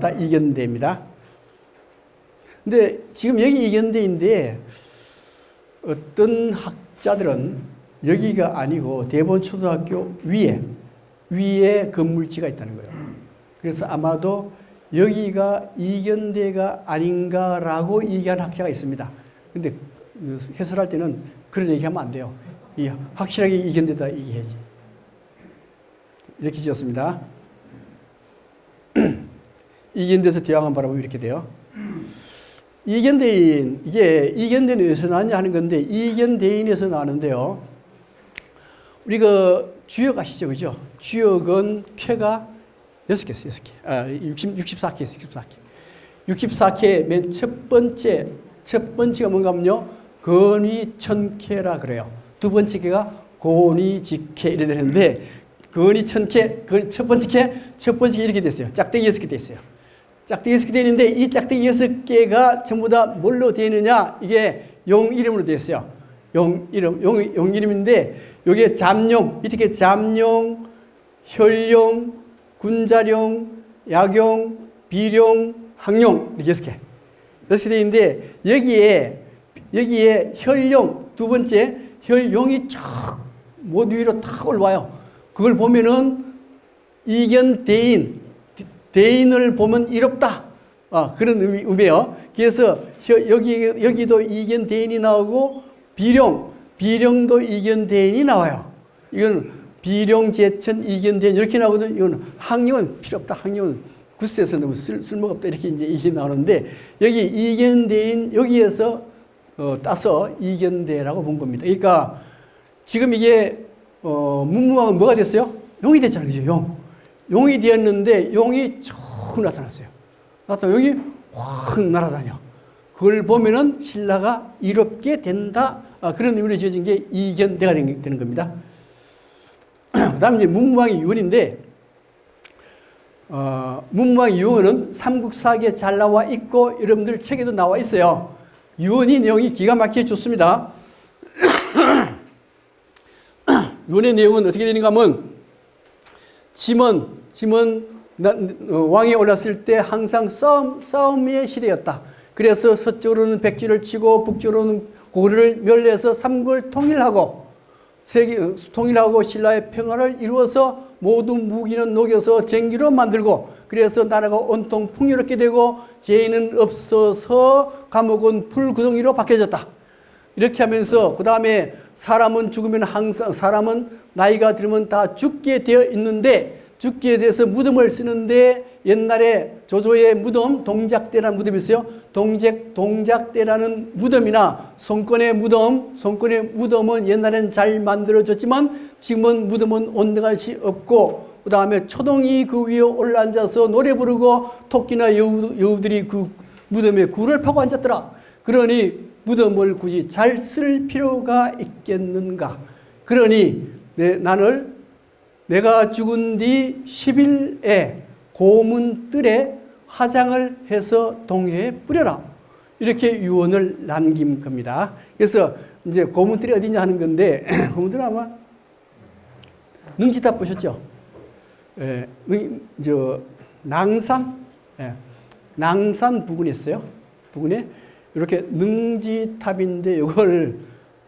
이견대입니다. 근데 지금 여기 이견대인데 어떤 학자들은 여기가 아니고 대본초등학교 위에 건물지가 있다는 거예요. 그래서 아마도 여기가 이견대가 아닌가라고 얘기하는 학자가 있습니다. 근데 해설할 때는 그런 얘기하면 안 돼요. 확실하게 이견대다 얘기해야지. 이렇게 지었습니다. 이견대에서 대왕을 바라보면 이렇게 돼요. 이견대인, 이게 이견대는 어디서 나왔냐 하는 건데, 이견대인에서 나왔는데요. 우리 주역 아시죠? 그죠? 주역은 쾌가 6개 있어요, 6개. 64개 맨 첫 번째가 뭔가 하면요. 건위천쾌라 그래요. 두 번째 개가 고니직쾌 이래 되는데, 건위천쾌, 첫 번째 개 이렇게 됐어요. 짝대기 6개 됐어요. 짝대기 6개 되는데 이 짝대기 6개가 전부 다 뭘로 되느냐? 이게 용 이름으로 되어 있어요. 용 이름인데 여기에 잠용, 밑에 게 잠용, 혈용, 군자룡, 약용, 비룡, 항용 이렇게 6개. 6개 되어 있는데 여기에 혈용 두 번째 혈용이 쫙 모두 위로 탁 올라와요. 그걸 보면은 이견대인 대인을 보면 이롭다. 그런 의미예요. 그래서 여기도 이견대인이 나오고 비룡도 이견대인이 나와요. 이건 비룡제천 이견대인 이렇게 나오거든요. 이건 항용은 필요 없다. 항용은 구스에서 너무 쓸모가 없다. 이렇게 이제 나오는데 여기 이견대인 여기에서 따서 이견대라고 본 겁니다. 그러니까 지금 이게 문무왕은 뭐가 됐어요? 용이 됐잖아요. 그죠? 용이 되었는데 용이 쭉 나타났어요. 용이 확 날아다녀. 그걸 보면은 신라가 이롭게 된다. 그런 의미로 지어진 게 이견대가 되는 겁니다. 그 다음 이제 문무왕의 유언인데, 문무왕의 유언은 삼국사기에 잘 나와 있고, 여러분들 책에도 나와 있어요. 유언이 내용이 기가 막히게 좋습니다. 유언의 내용은 어떻게 되는가 하면, 짐은 왕이 올랐을 때 항상 싸움의 시대였다. 그래서 서쪽으로는 백지를 치고 북쪽으로는 고려를 멸해서 삼국을 통일하고 통일하고 신라의 평화를 이루어서 모든 무기는 녹여서 정기로 만들고 그래서 나라가 온통 풍요롭게 되고 죄인은 없어서 감옥은 불구덩이로 바뀌어졌다. 이렇게 하면서 그 다음에 사람은 죽으면 항상 사람은 나이가 들면 다 죽게 되어 있는데 죽기에 대해서 무덤을 쓰는데 옛날에 조조의 무덤, 동작대라는 무덤이 있어요. 동작대라는 무덤이나 손권의 무덤은 옛날엔 잘 만들어졌지만 지금은 무덤은 온데간시 없고 그 다음에 초동이 그 위에 올라앉아서 노래 부르고 토끼나 여우들이 그 무덤에 굴을 파고 앉았더라. 그러니 무덤을 굳이 잘 쓸 필요가 있겠는가. 그러니 내가 죽은 뒤 10일에 고문뜰에 화장을 해서 동해에 뿌려라. 이렇게 유언을 남긴 겁니다. 그래서 이제 고문뜰이 어디냐 하는 건데, 고문뜰은 아마 능지탑 보셨죠? 예, 낭산 부근에 있어요. 부근에 이렇게 능지탑인데 이걸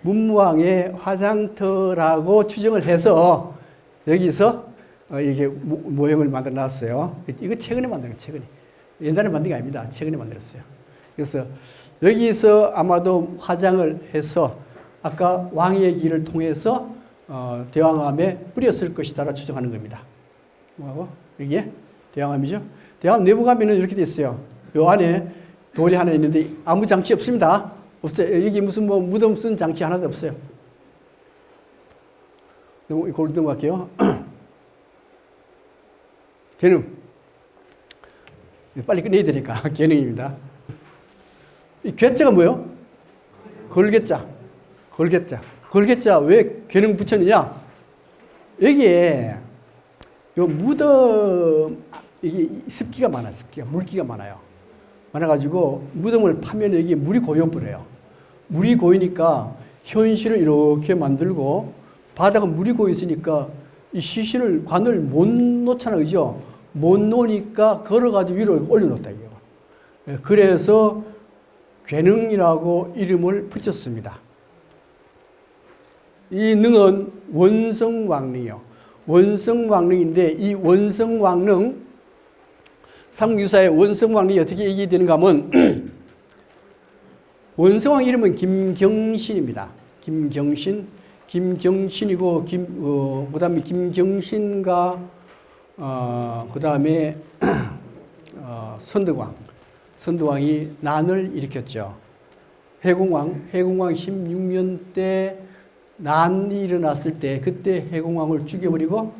문무왕의 화장터라고 추정을 해서 여기서 이렇게 모형을 만들어 놨어요. 이거 최근에 만든 거예요, 최근에. 옛날에 만든 게 아닙니다. 최근에 만들었어요. 그래서 여기서 아마도 화장을 해서 아까 왕의 길을 통해서 대왕암에 뿌렸을 것이다라고 추정하는 겁니다. 뭐하고? 이게 대왕암이죠. 대왕암 내부 가면은 이렇게 돼 있어요. 요 안에 돌이 하나 있는데 아무 장치 없습니다. 없어요. 여기 무슨 뭐 무덤 쓴 장치 하나도 없어요. 이걸 넘어갈게요. 개능. 빨리 끝내야 되니까 개능입니다. 이 괴자가 뭐예요? 걸개자. 걸개자 왜 개능 붙였느냐? 여기에 요 무덤 이게 습기가 많아요. 물기가 많아요. 많아가지고 무덤을 파면 여기 물이 고여버려요. 물이 고이니까 현실을 이렇게 만들고 바닥은 물이 고여 있으니까 이 시신을 관을 못 놓잖아, 그죠? 못 놓으니까 걸어가지고 위로 올려놓았다 이거. 그래서 괴능이라고 이름을 붙였습니다. 이 능은 원성왕릉이요. 원성왕릉인데 이 원성왕릉 삼국유사의 원성왕릉이 어떻게 얘기되는가 하면 원성왕 이름은 김경신입니다. 김경신이고 그다음에 김경신과 그다음에 선덕왕이 난을 일으켰죠. 해공왕 16년 때 난이 일어났을 때 그때 해공왕을 죽여버리고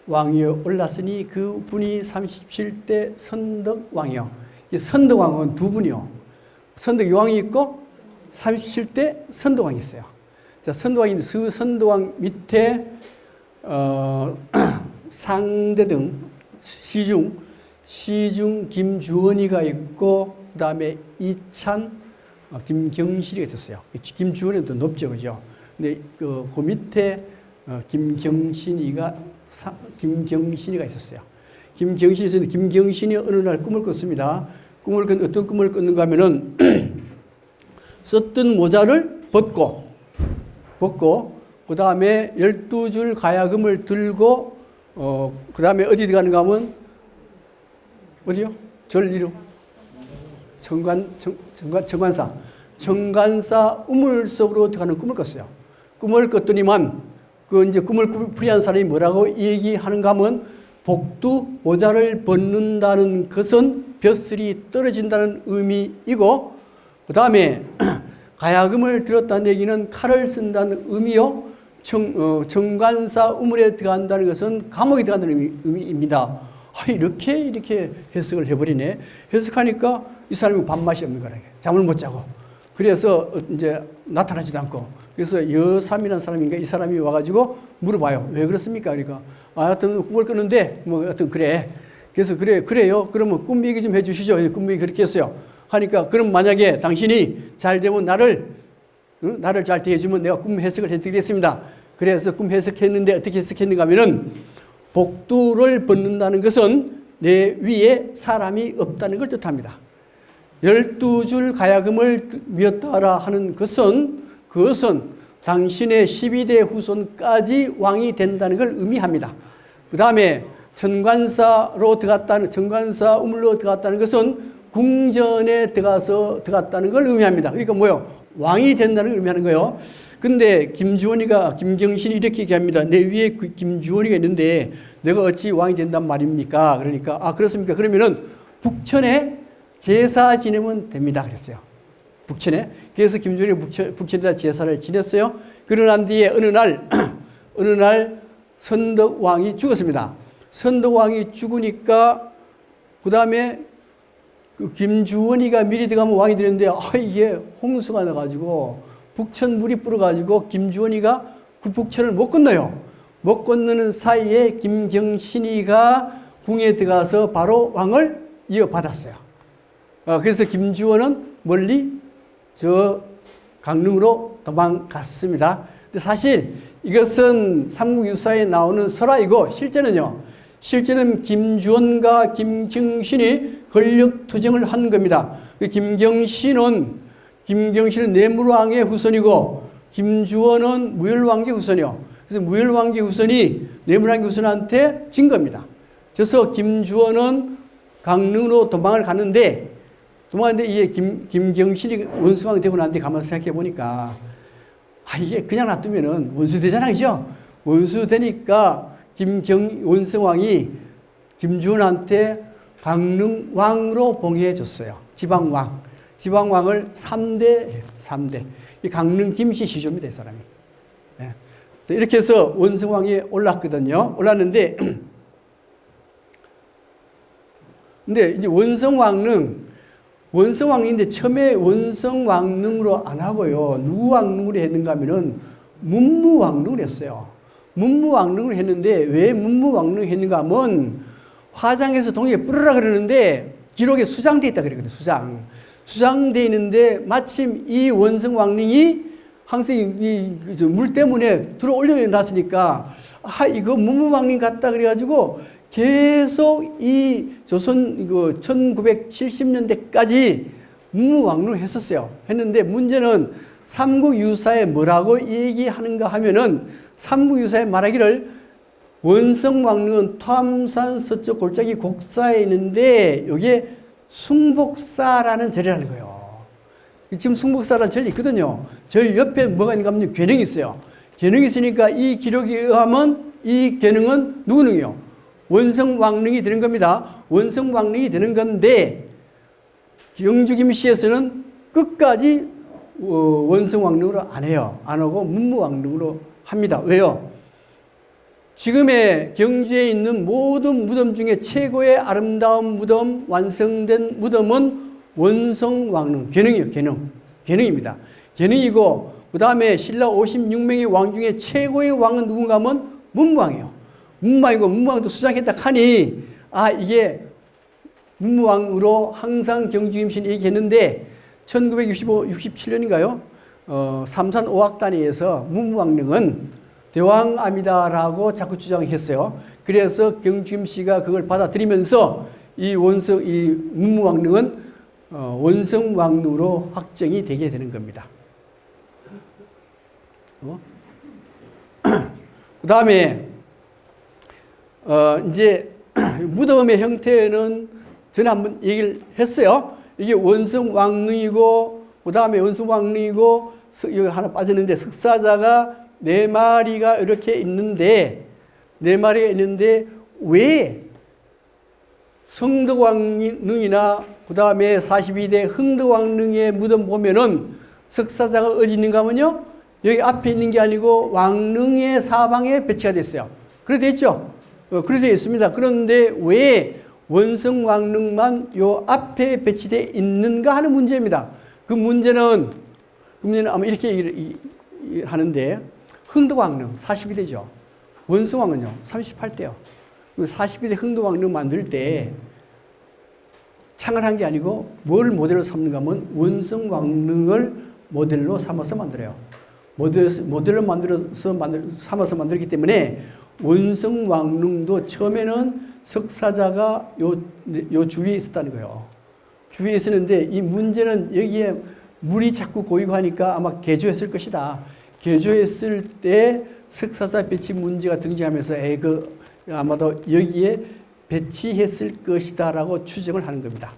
왕위에 올랐으니 그 분이 37대 선덕왕이요. 이 선덕왕은 두 분이요. 선덕왕이 있고 37대 선덕왕이 있어요. 자, 선덕왕이 선덕왕 밑에 상대등 시중 김주원이가 있고 그다음에 이찬 김경실이가 있었어요. 김주원은 더 높죠, 그죠? 근데 그 밑에 김경신이가 있었어요. 김경신이 어느 날 꿈을 꿨습니다. 어떤 꿈을 꿨는가 하면은 썼던 모자를 벗고 그 다음에 12줄 가야금을 들고 그 다음에 어디 가는가 하면 어디요? 절 이름 청관사 우물 속으로 들어가는 꿈을 꿨어요. 꿈을 꿨더니만 이제 꿈을 풀이한 사람이 뭐라고 얘기하는가 하면 복두 모자를 벗는다는 것은 벼슬이 떨어진다는 의미이고 그 다음에 가야금을 들었다는 얘기는 칼을 쓴다는 의미요. 청관사 우물에 들어간다는 것은 감옥에 들어간다는 의미입니다. 이렇게 해석을 해버리네. 해석하니까 이 사람이 밥맛이 없는 거라. 잠을 못 자고. 그래서 이제 나타나지도 않고. 그래서 여삼이라는 사람인가 이 사람이 와가지고 물어봐요. 왜 그렇습니까? 그러니까 하여튼 꿈을 꿨는데 하여튼 그래. 그래서 그래요. 그러면 꿈 얘기 좀 해주시죠. 꿈 얘기 그렇게 했어요. 하니까 그럼 만약에 당신이 잘 되면 나를 잘 대해주면 내가 꿈 해석을 해드리겠습니다. 그래서 꿈 해석했는데 어떻게 해석했는가 하면은 복두를 벗는다는 것은 내 위에 사람이 없다는 걸 뜻합니다. 12줄 가야금을 미었다라 하는 그것은 당신의 12대 후손까지 왕이 된다는 걸 의미합니다. 그 다음에 천관사로 들어갔다는, 천관사 우물로 들어갔다는 것은 궁전에 들어갔다는 걸 의미합니다. 그러니까 뭐요? 왕이 된다는 걸 의미하는 거예요. 근데 김경신이 이렇게 얘기합니다. 내 위에 김주원이가 있는데 내가 어찌 왕이 된단 말입니까? 그러니까, 그렇습니까? 그러면은 북천에 제사 지내면 됩니다. 그랬어요. 북천에. 그래서 김주원이 북천에다 제사를 지냈어요. 그러고 난 뒤에 어느 날 선덕왕이 죽었습니다. 선덕왕이 죽으니까 그 다음에 그 김주원이가 미리 들어가면 왕이 되는데 이게 홍수가 나가지고 북천 물이 불어가지고 김주원이가 그 북천을 못 건너요. 못 건너는 사이에 김경신이가 궁에 들어가서 바로 왕을 이어받았어요. 그래서 김주원은 멀리 저 강릉으로 도망갔습니다. 근데 사실 이것은 삼국유사에 나오는 설화이고 실제는 김주원과 김경신이 권력 투쟁을 한 겁니다. 김경신은 내무왕의 후손이고 김주원은 무열왕의 후손이요. 그래서 무열왕의 후손이 내무왕의 후손한테 진 겁니다. 그래서 김주원은 강릉으로 도망을 갔는데 이게 김경신이 원수왕이 되고 난 뒤에 가만히 생각해 보니까 이게 그냥 놔두면은 원수 되잖아요. 그죠? 원수 되니까 원성왕이 김주원한테 강릉왕으로 봉해해 줬어요. 지방왕을 3대. 이 강릉 김씨 시조입니다, 이 사람이. 네. 이렇게 해서 원성왕이 올랐거든요. 올랐는데, 근데 이제 원성왕인데 처음에 원성왕릉으로 안 하고요. 누구 왕릉으로 했는가 하면은 문무왕릉으로 했어요. 문무왕릉을 했는데 왜 문무왕릉을 했는가 하면 화장해서 동이에 뿌려라 그러는데 기록에 수장되어 있다 그랬거든요. 수장되어 있는데 마침 이 원성왕릉이 항상 물 때문에 들어 올려놨으니까 이거 문무왕릉 같다 그래가지고 계속 이 조선 1970년대까지 문무왕릉을 했는데 문제는 삼국유사에 뭐라고 얘기하는가 하면은 삼국유사에 말하기를 원성왕릉은 토암산 서쪽 골짜기 곡사에 있는데 여기에 숭복사라는 절이라는 거예요. 지금 숭복사라는 절이 있거든요. 절 옆에 뭐가 있는가 하면 괴능이 있어요. 괴능이 있으니까 이 기록에 의하면 이 괴능은 누구 능이요? 원성왕릉이 되는 겁니다. 원성왕릉이 되는 건데 경주 김씨에서는 끝까지 원성왕릉으로 안 해요. 안 하고 문무왕릉으로 합니다. 왜요? 지금의 경주에 있는 모든 무덤 중에 최고의 아름다운 무덤, 완성된 무덤은 원성왕릉, 괴능입니다. 괴능이고 그 다음에 신라 56명의 왕 중에 최고의 왕은 누군가 하면 문무왕이에요. 문무왕도 수장했다 하니 이게 문무왕으로 항상 경주 김씨는 얘기했는데 1967년인가요? 삼산 오악단위에서 문무왕릉은 대왕암이다라고 자꾸 주장했어요. 그래서 경주 김씨가 그걸 받아들이면서 이 문무왕릉은 원성왕릉으로 확정이 되게 되는 겁니다. 그 다음에 이제 무덤의 형태는 전에 한번 얘기를 했어요. 이게 원성왕릉이고 그 다음에 원성왕릉이고 여기 하나 빠졌는데 석사자가 4마리가 이렇게 있는데 왜 성덕왕릉이나 그 다음에 42대 흥덕왕릉의 무덤 보면은 석사자가 어디 있는가 하면요 여기 앞에 있는 게 아니고 왕릉의 사방에 배치가 됐어요. 그래 되어 있죠? 그래 되어 있습니다. 그런데 왜 원성왕릉만 요 앞에 배치되어 있는가 하는 문제입니다. 그 문제는 아마 이렇게 얘기를 하는데 흥덕왕릉 42대죠. 원성왕은요 38대요. 42대 흥덕왕릉 만들 때 창을 한 게 아니고 뭘 모델로 삼는가 하면 원성왕릉을 모델로 삼아서 만들어요. 모델로 삼아서 만들기 때문에 원성왕릉도 처음에는 석사자가 요 주위에 있었다는 거예요. 주위에 있었는데 이 문제는 여기에 물이 자꾸 고이고 하니까 아마 개조했을 것이다. 개조했을 때 석사자 배치 문제가 등장하면서 아마도 여기에 배치했을 것이다라고 추정을 하는 겁니다.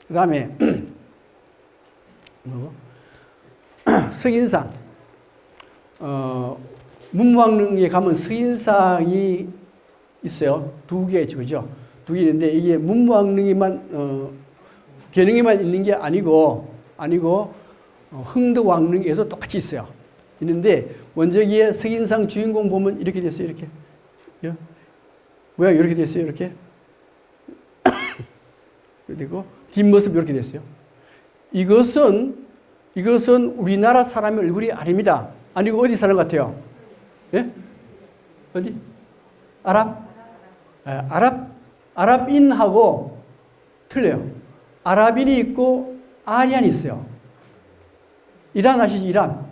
그 다음에 석인상. 문무왕릉에 가면 석인상이 있어요. 두 개죠, 그죠? 두 개 있는데 이게 문무왕릉에만 계능에만 있는 게 아니고 흥덕왕릉에도 똑같이 있어요. 있는데 먼저 이게 석인상 주인공 보면 이렇게 됐어요. 이렇게 모양 이렇게 됐어요. 이렇게 그리고 뒷모습 이렇게 됐어요. 이것은 우리나라 사람의 얼굴이 아닙니다. 아니고 어디 사람 같아요? 예? 어디? 아랍인하고 틀려요. 아랍인이 있고 아리안이 있어요. 이란 아시죠?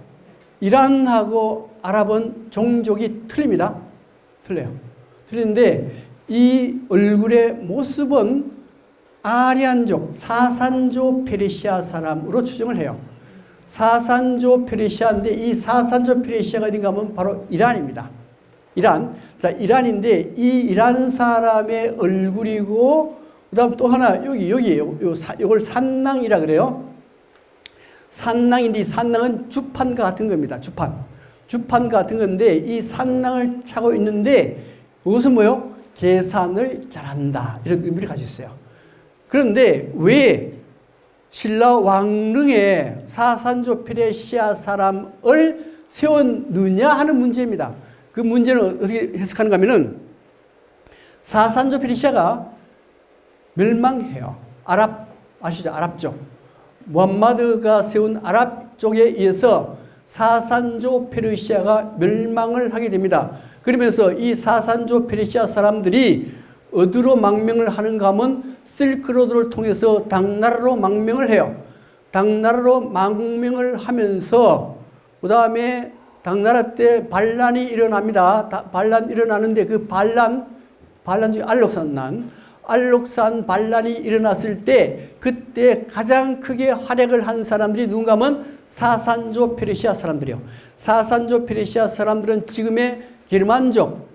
이란하고 아랍은 종족이 틀립니다. 틀려요. 틀린데 이 얼굴의 모습은 아리안족, 사산조 페르시아 사람으로 추정을 해요. 사산조 페르시아인데 이 사산조 페르시아가 어딘가 하면 바로 이란입니다. 이란. 자, 이란인데 이 이란 사람의 얼굴이고 그다음 또 하나 요걸 산낭이라 그래요. 산낭인데 이 산낭은 주판과 같은 겁니다. 주판과 같은 건데 이 산낭을 차고 있는데 이것은 뭐요? 계산을 잘한다. 이런 의미를 가지고 있어요. 그런데 왜 신라 왕릉에 사산조 페르시아 사람을 세웠느냐 하는 문제입니다. 그 문제는 어떻게 해석하는가 하면은 사산조 페르시아가 멸망해요. 아시죠? 아랍족. 무함마드가 세운 아랍 쪽에 의해서 사산조 페르시아가 멸망을 하게 됩니다. 그러면서 이 사산조 페르시아 사람들이 어디로 망명을 하는가 하면 실크로드를 통해서 당나라로 망명을 해요. 당나라로 망명을 하면서 그 다음에 당나라 때 반란이 일어납니다. 반란 일어나는데 그 반란 중에 알록산 반란이 일어났을 때 그때 가장 크게 활약을 한 사람들이 누군가 하면 사산조 페르시아 사람들이요. 사산조 페르시아 사람들은 지금의 게르만족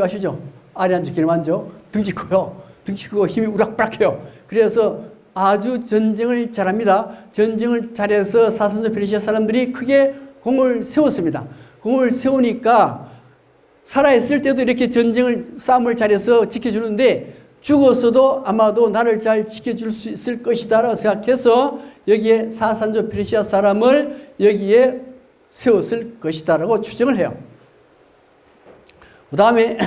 아시죠? 아리안족, 게르만족 등치 크고 힘이 우락부락해요. 그래서 아주 전쟁을 잘합니다. 전쟁을 잘해서 사산조 페르시아 사람들이 크게 공을 세웠습니다. 공을 세우니까 살아있을 때도 이렇게 싸움을 잘해서 지켜주는데 죽었어도 아마도 나를 잘 지켜줄 수 있을 것이다 라고 생각해서 여기에 사산조 페르시아 사람을 여기에 세웠을 것이다 라고 추정을 해요. 그 다음에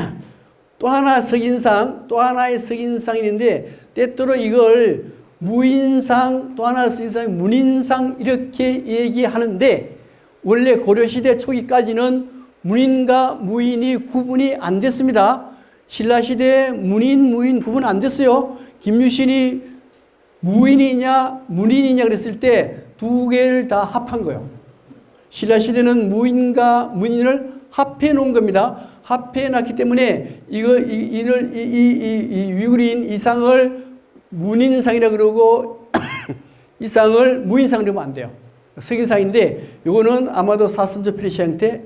또 하나의 석인상이 있는데 때때로 이걸 무인상, 또 하나의 석인상이 문인상 이렇게 얘기하는데 원래 고려시대 초기까지는 문인과 무인이 구분이 안 됐습니다. 신라시대에 무인 구분 안 됐어요. 김유신이 무인이냐 문인이냐 그랬을 때 두 개를 다 합한 거예요. 신라시대는 무인과 문인을 합해 놓은 겁니다. 합해 놨기 때문에 이 위구르인 이상을 문인상이라 그러고 이상을 무인상이라고 하면 안 돼요. 석인상인데 요거는 아마도 사산조 페르시아 형태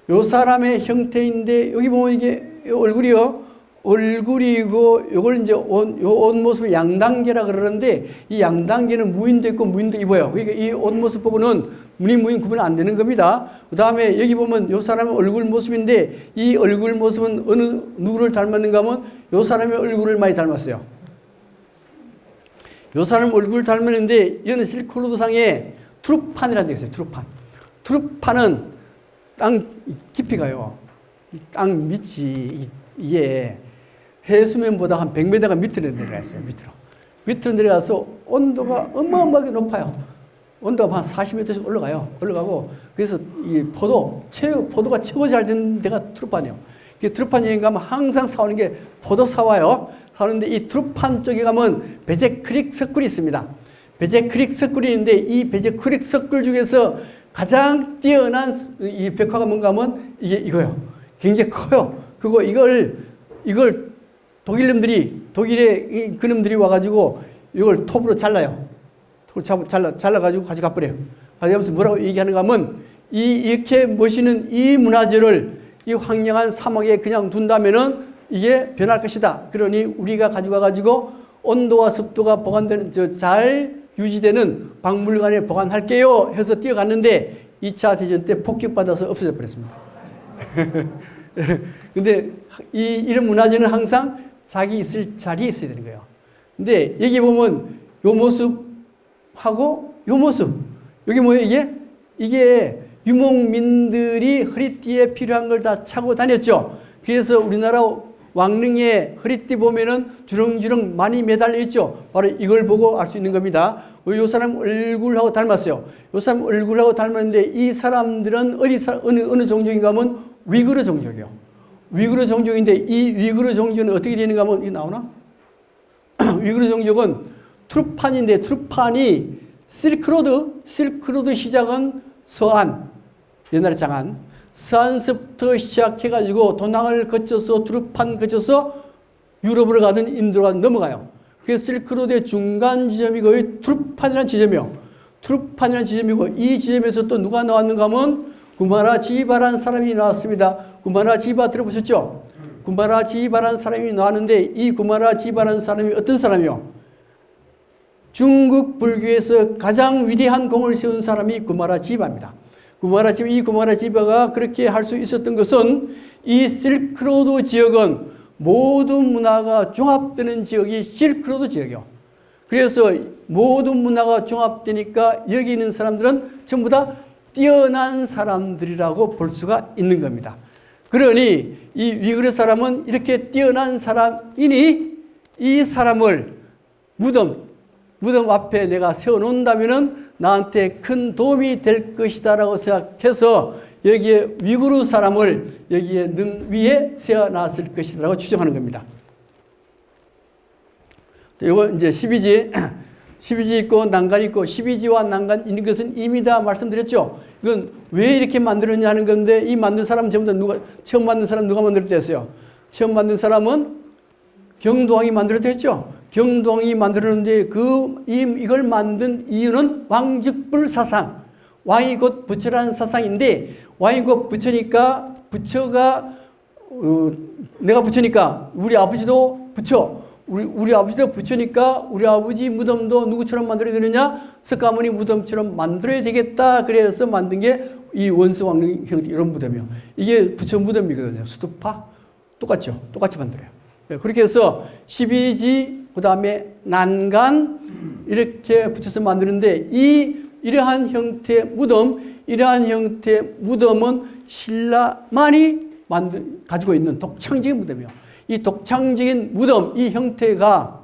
요 사람의 형태인데 여기 보면 이게 얼굴이고 요걸 이제 옷 모습을 양단계라 그러는데 이 양단계는 무인도 있고 무인도 입어요. 그러니까 이 옷 모습 보고는 무인 구분 안 되는 겁니다. 그 다음에 여기 보면 요 사람의 얼굴 모습인데 이 얼굴 모습은 누구를 닮았는가 하면 요 사람의 얼굴을 많이 닮았어요. 요 사람 얼굴을 닮았는데 이거는 실크로드상에 트루판이라는 게 있어요. 트루판은 땅 깊이가요. 땅 밑이 이게 해수면보다 한 100m가 밑으로 내려가 있어요. 밑으로 내려가서 온도가 어마어마하게 높아요. 온도가 한 40m씩 올라가고 그래서 이 포도가 최고 잘 된 데가 트루판이에요. 트루판 여행 가면 항상 사오는 게 포도 사와요. 사오는데 이 트루판 쪽에 가면 베제크릭 석굴이 있습니다. 베제크릭 석굴이 있는데 이 베제크릭 석굴 중에서 가장 뛰어난 이 벽화가 뭔가 하면 이게 이거예요. 굉장히 커요. 그리고 이걸 독일의 그놈들이 와가지고 이걸 톱으로 잘라요. 톱으로 잘라가지고 가져가 버려요. 가져가면서 뭐라고 얘기하는가 하면 이렇게 멋있는 이 문화재를 이 황량한 사막에 그냥 둔다면은 이게 변할 것이다. 그러니 우리가 가져가 가지고 온도와 습도가 보관되는, 잘 유지되는 박물관에 보관할게요 해서 뛰어갔는데 2차 대전 때 폭격받아서 없어져 버렸습니다. 근데 이런 문화재는 항상 자기 있을 자리에 있어야 되는 거예요. 근데 여기 보면 요 모습하고 요 모습, 여기 뭐예요? 이게 유목민들이 허리띠에 필요한 걸 다 차고 다녔죠. 그래서 우리나라 왕릉의 허리띠 보면은 주렁주렁 많이 매달려 있죠. 바로 이걸 보고 알 수 있는 겁니다. 이 사람 얼굴하고 닮았어요. 이 사람 얼굴하고 닮았는데 이 사람들은 어느 종족인가 하면 위구르 종족이요. 위구르 종족인데 이 위구르 종족은 어떻게 되는가 하면 이게 나오나? 위구르 종족은 트루판인데 트루판이 실크로드 시작은 서안, 옛날에 장안, 서안서부터 시작해가지고 도낭을 거쳐서 트루판 거쳐서 유럽으로 가든 인도로 넘어가요. 그래서 실크로드의 중간 지점이 거의 트루판이라는 지점이요. 트루판이라는 지점이고 이 지점에서 또 누가 나왔는가 하면 구마라 지바라는 사람이 나왔습니다. 구마라 지바 들어보셨죠? 구마라 지바라는 사람이 나왔는데 이 구마라 지바라는 사람이 어떤 사람이요? 중국 불교에서 가장 위대한 공을 세운 사람이 구마라 지바입니다. 이 구마라 지바가 그렇게 할 수 있었던 것은 이 실크로드 지역은 모든 문화가 종합되는 지역이 실크로드 지역이요. 그래서 모든 문화가 종합되니까 여기 있는 사람들은 전부 다 뛰어난 사람들이라고 볼 수가 있는 겁니다. 그러니 이 위구르 사람은 이렇게 뛰어난 사람이니 이 사람을 무덤 앞에 내가 세워놓는다면은 나한테 큰 도움이 될 것이다라고 생각해서 여기에 위구르 사람을 여기에 능 위에 세워놨을 것이다라고 추정하는 겁니다. 이거 이제 12지 있고 난간 있고 12지와 난간 있는 것은 이미 다 말씀드렸죠. 이건 왜 이렇게 만들었냐 하는 건데 이 만든 사람은 전부 다 처음 만든 사람 누가 만들었댔어요? 처음 만든 사람은 경동왕이 만들었댔죠. 경동왕이 만들었는데 이걸 만든 이유는 왕즉불 사상, 왕이 곧 부처라는 사상인데 왕이 곧 부처니까 부처가 내가 부처니까 우리 아버지도 부처, 우리 아버지도 부처니까 우리 아버지 무덤도 누구처럼 만들어야 되느냐? 석가모니 무덤처럼 만들어야 되겠다. 그래서 만든 게 이 원수왕릉 형태 이런 무덤이요. 이게 부처 무덤이거든요. 수두파 똑같죠. 똑같이 만들어요. 그렇게 해서 12지 그 다음에 난간 이렇게 붙여서 만드는데 이러한 형태의 무덤은 신라만이 가지고 있는 독창적인 무덤이에요. 이 독창적인 무덤, 이 형태가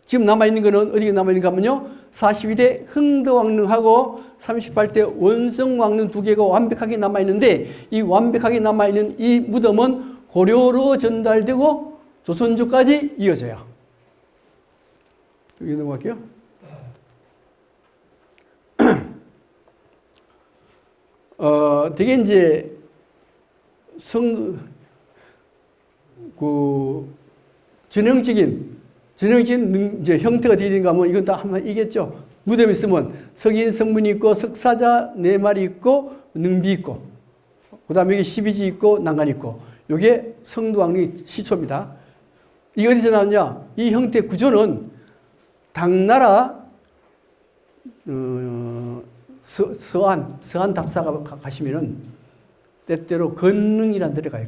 지금 남아있는 것은 어디에 남아있는가 하면요. 42대 흥덕왕릉하고 38대 원성왕릉 두 개가 완벽하게 남아있는데 이 완벽하게 남아있는 이 무덤은 고려로 전달되고 조선조까지 이어져요. 여기 넘어갈게요. 되게 이제 전형적인 이제 형태가 되어 있는가 하면 이건 다 한번 이겠죠. 무덤에 있으면 석인 성문이 있고 석사자 4마리 있고 능비 있고 그 다음에 여기 12지 있고 난간 있고 이게 성두왕릉 시초입니다. 이게 어디서 나왔냐? 이 형태 구조는 당나라 서안 답사가 가시면은 때때로 건능이라는 데를 가요.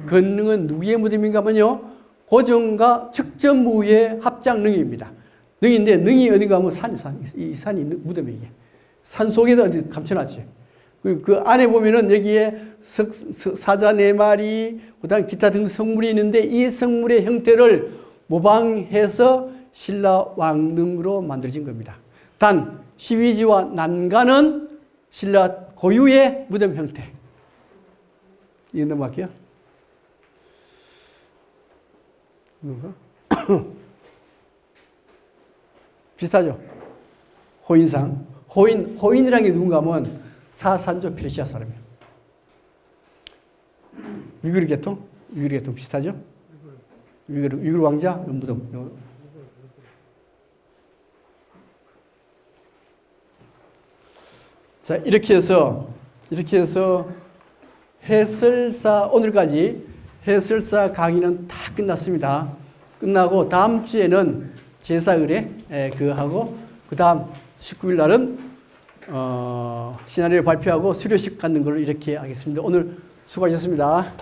건능은 누구의 무덤인가 하면요. 고정과 측전무의 합장능입니다. 능인데 능이 어딘가 하면 이 산이 무덤이에요. 산 속에다 어디 감춰놨지. 그 안에 보면은 여기에 사자 4마리, 그 다음 기타 등 성물이 있는데 이 성물의 형태를 모방해서 신라 왕릉으로 만들어진 겁니다. 단 12지와 난간은 신라 고유의 무덤 형태. 이거 넘어갈게요. 비슷하죠? 호인상. 호인이라는 게 누군가 하면 사산조 페르시아 사람이에요. 위구르 계통 비슷하죠? 위구르 왕자 무덤. 자, 이렇게 해서 해설사, 오늘까지 해설사 강의는 다 끝났습니다. 끝나고 다음 주에는 제사 의례 그거 하고 그 다음 19일 날은 시나리오 발표하고 수료식 갖는 걸로 이렇게 하겠습니다. 오늘 수고하셨습니다.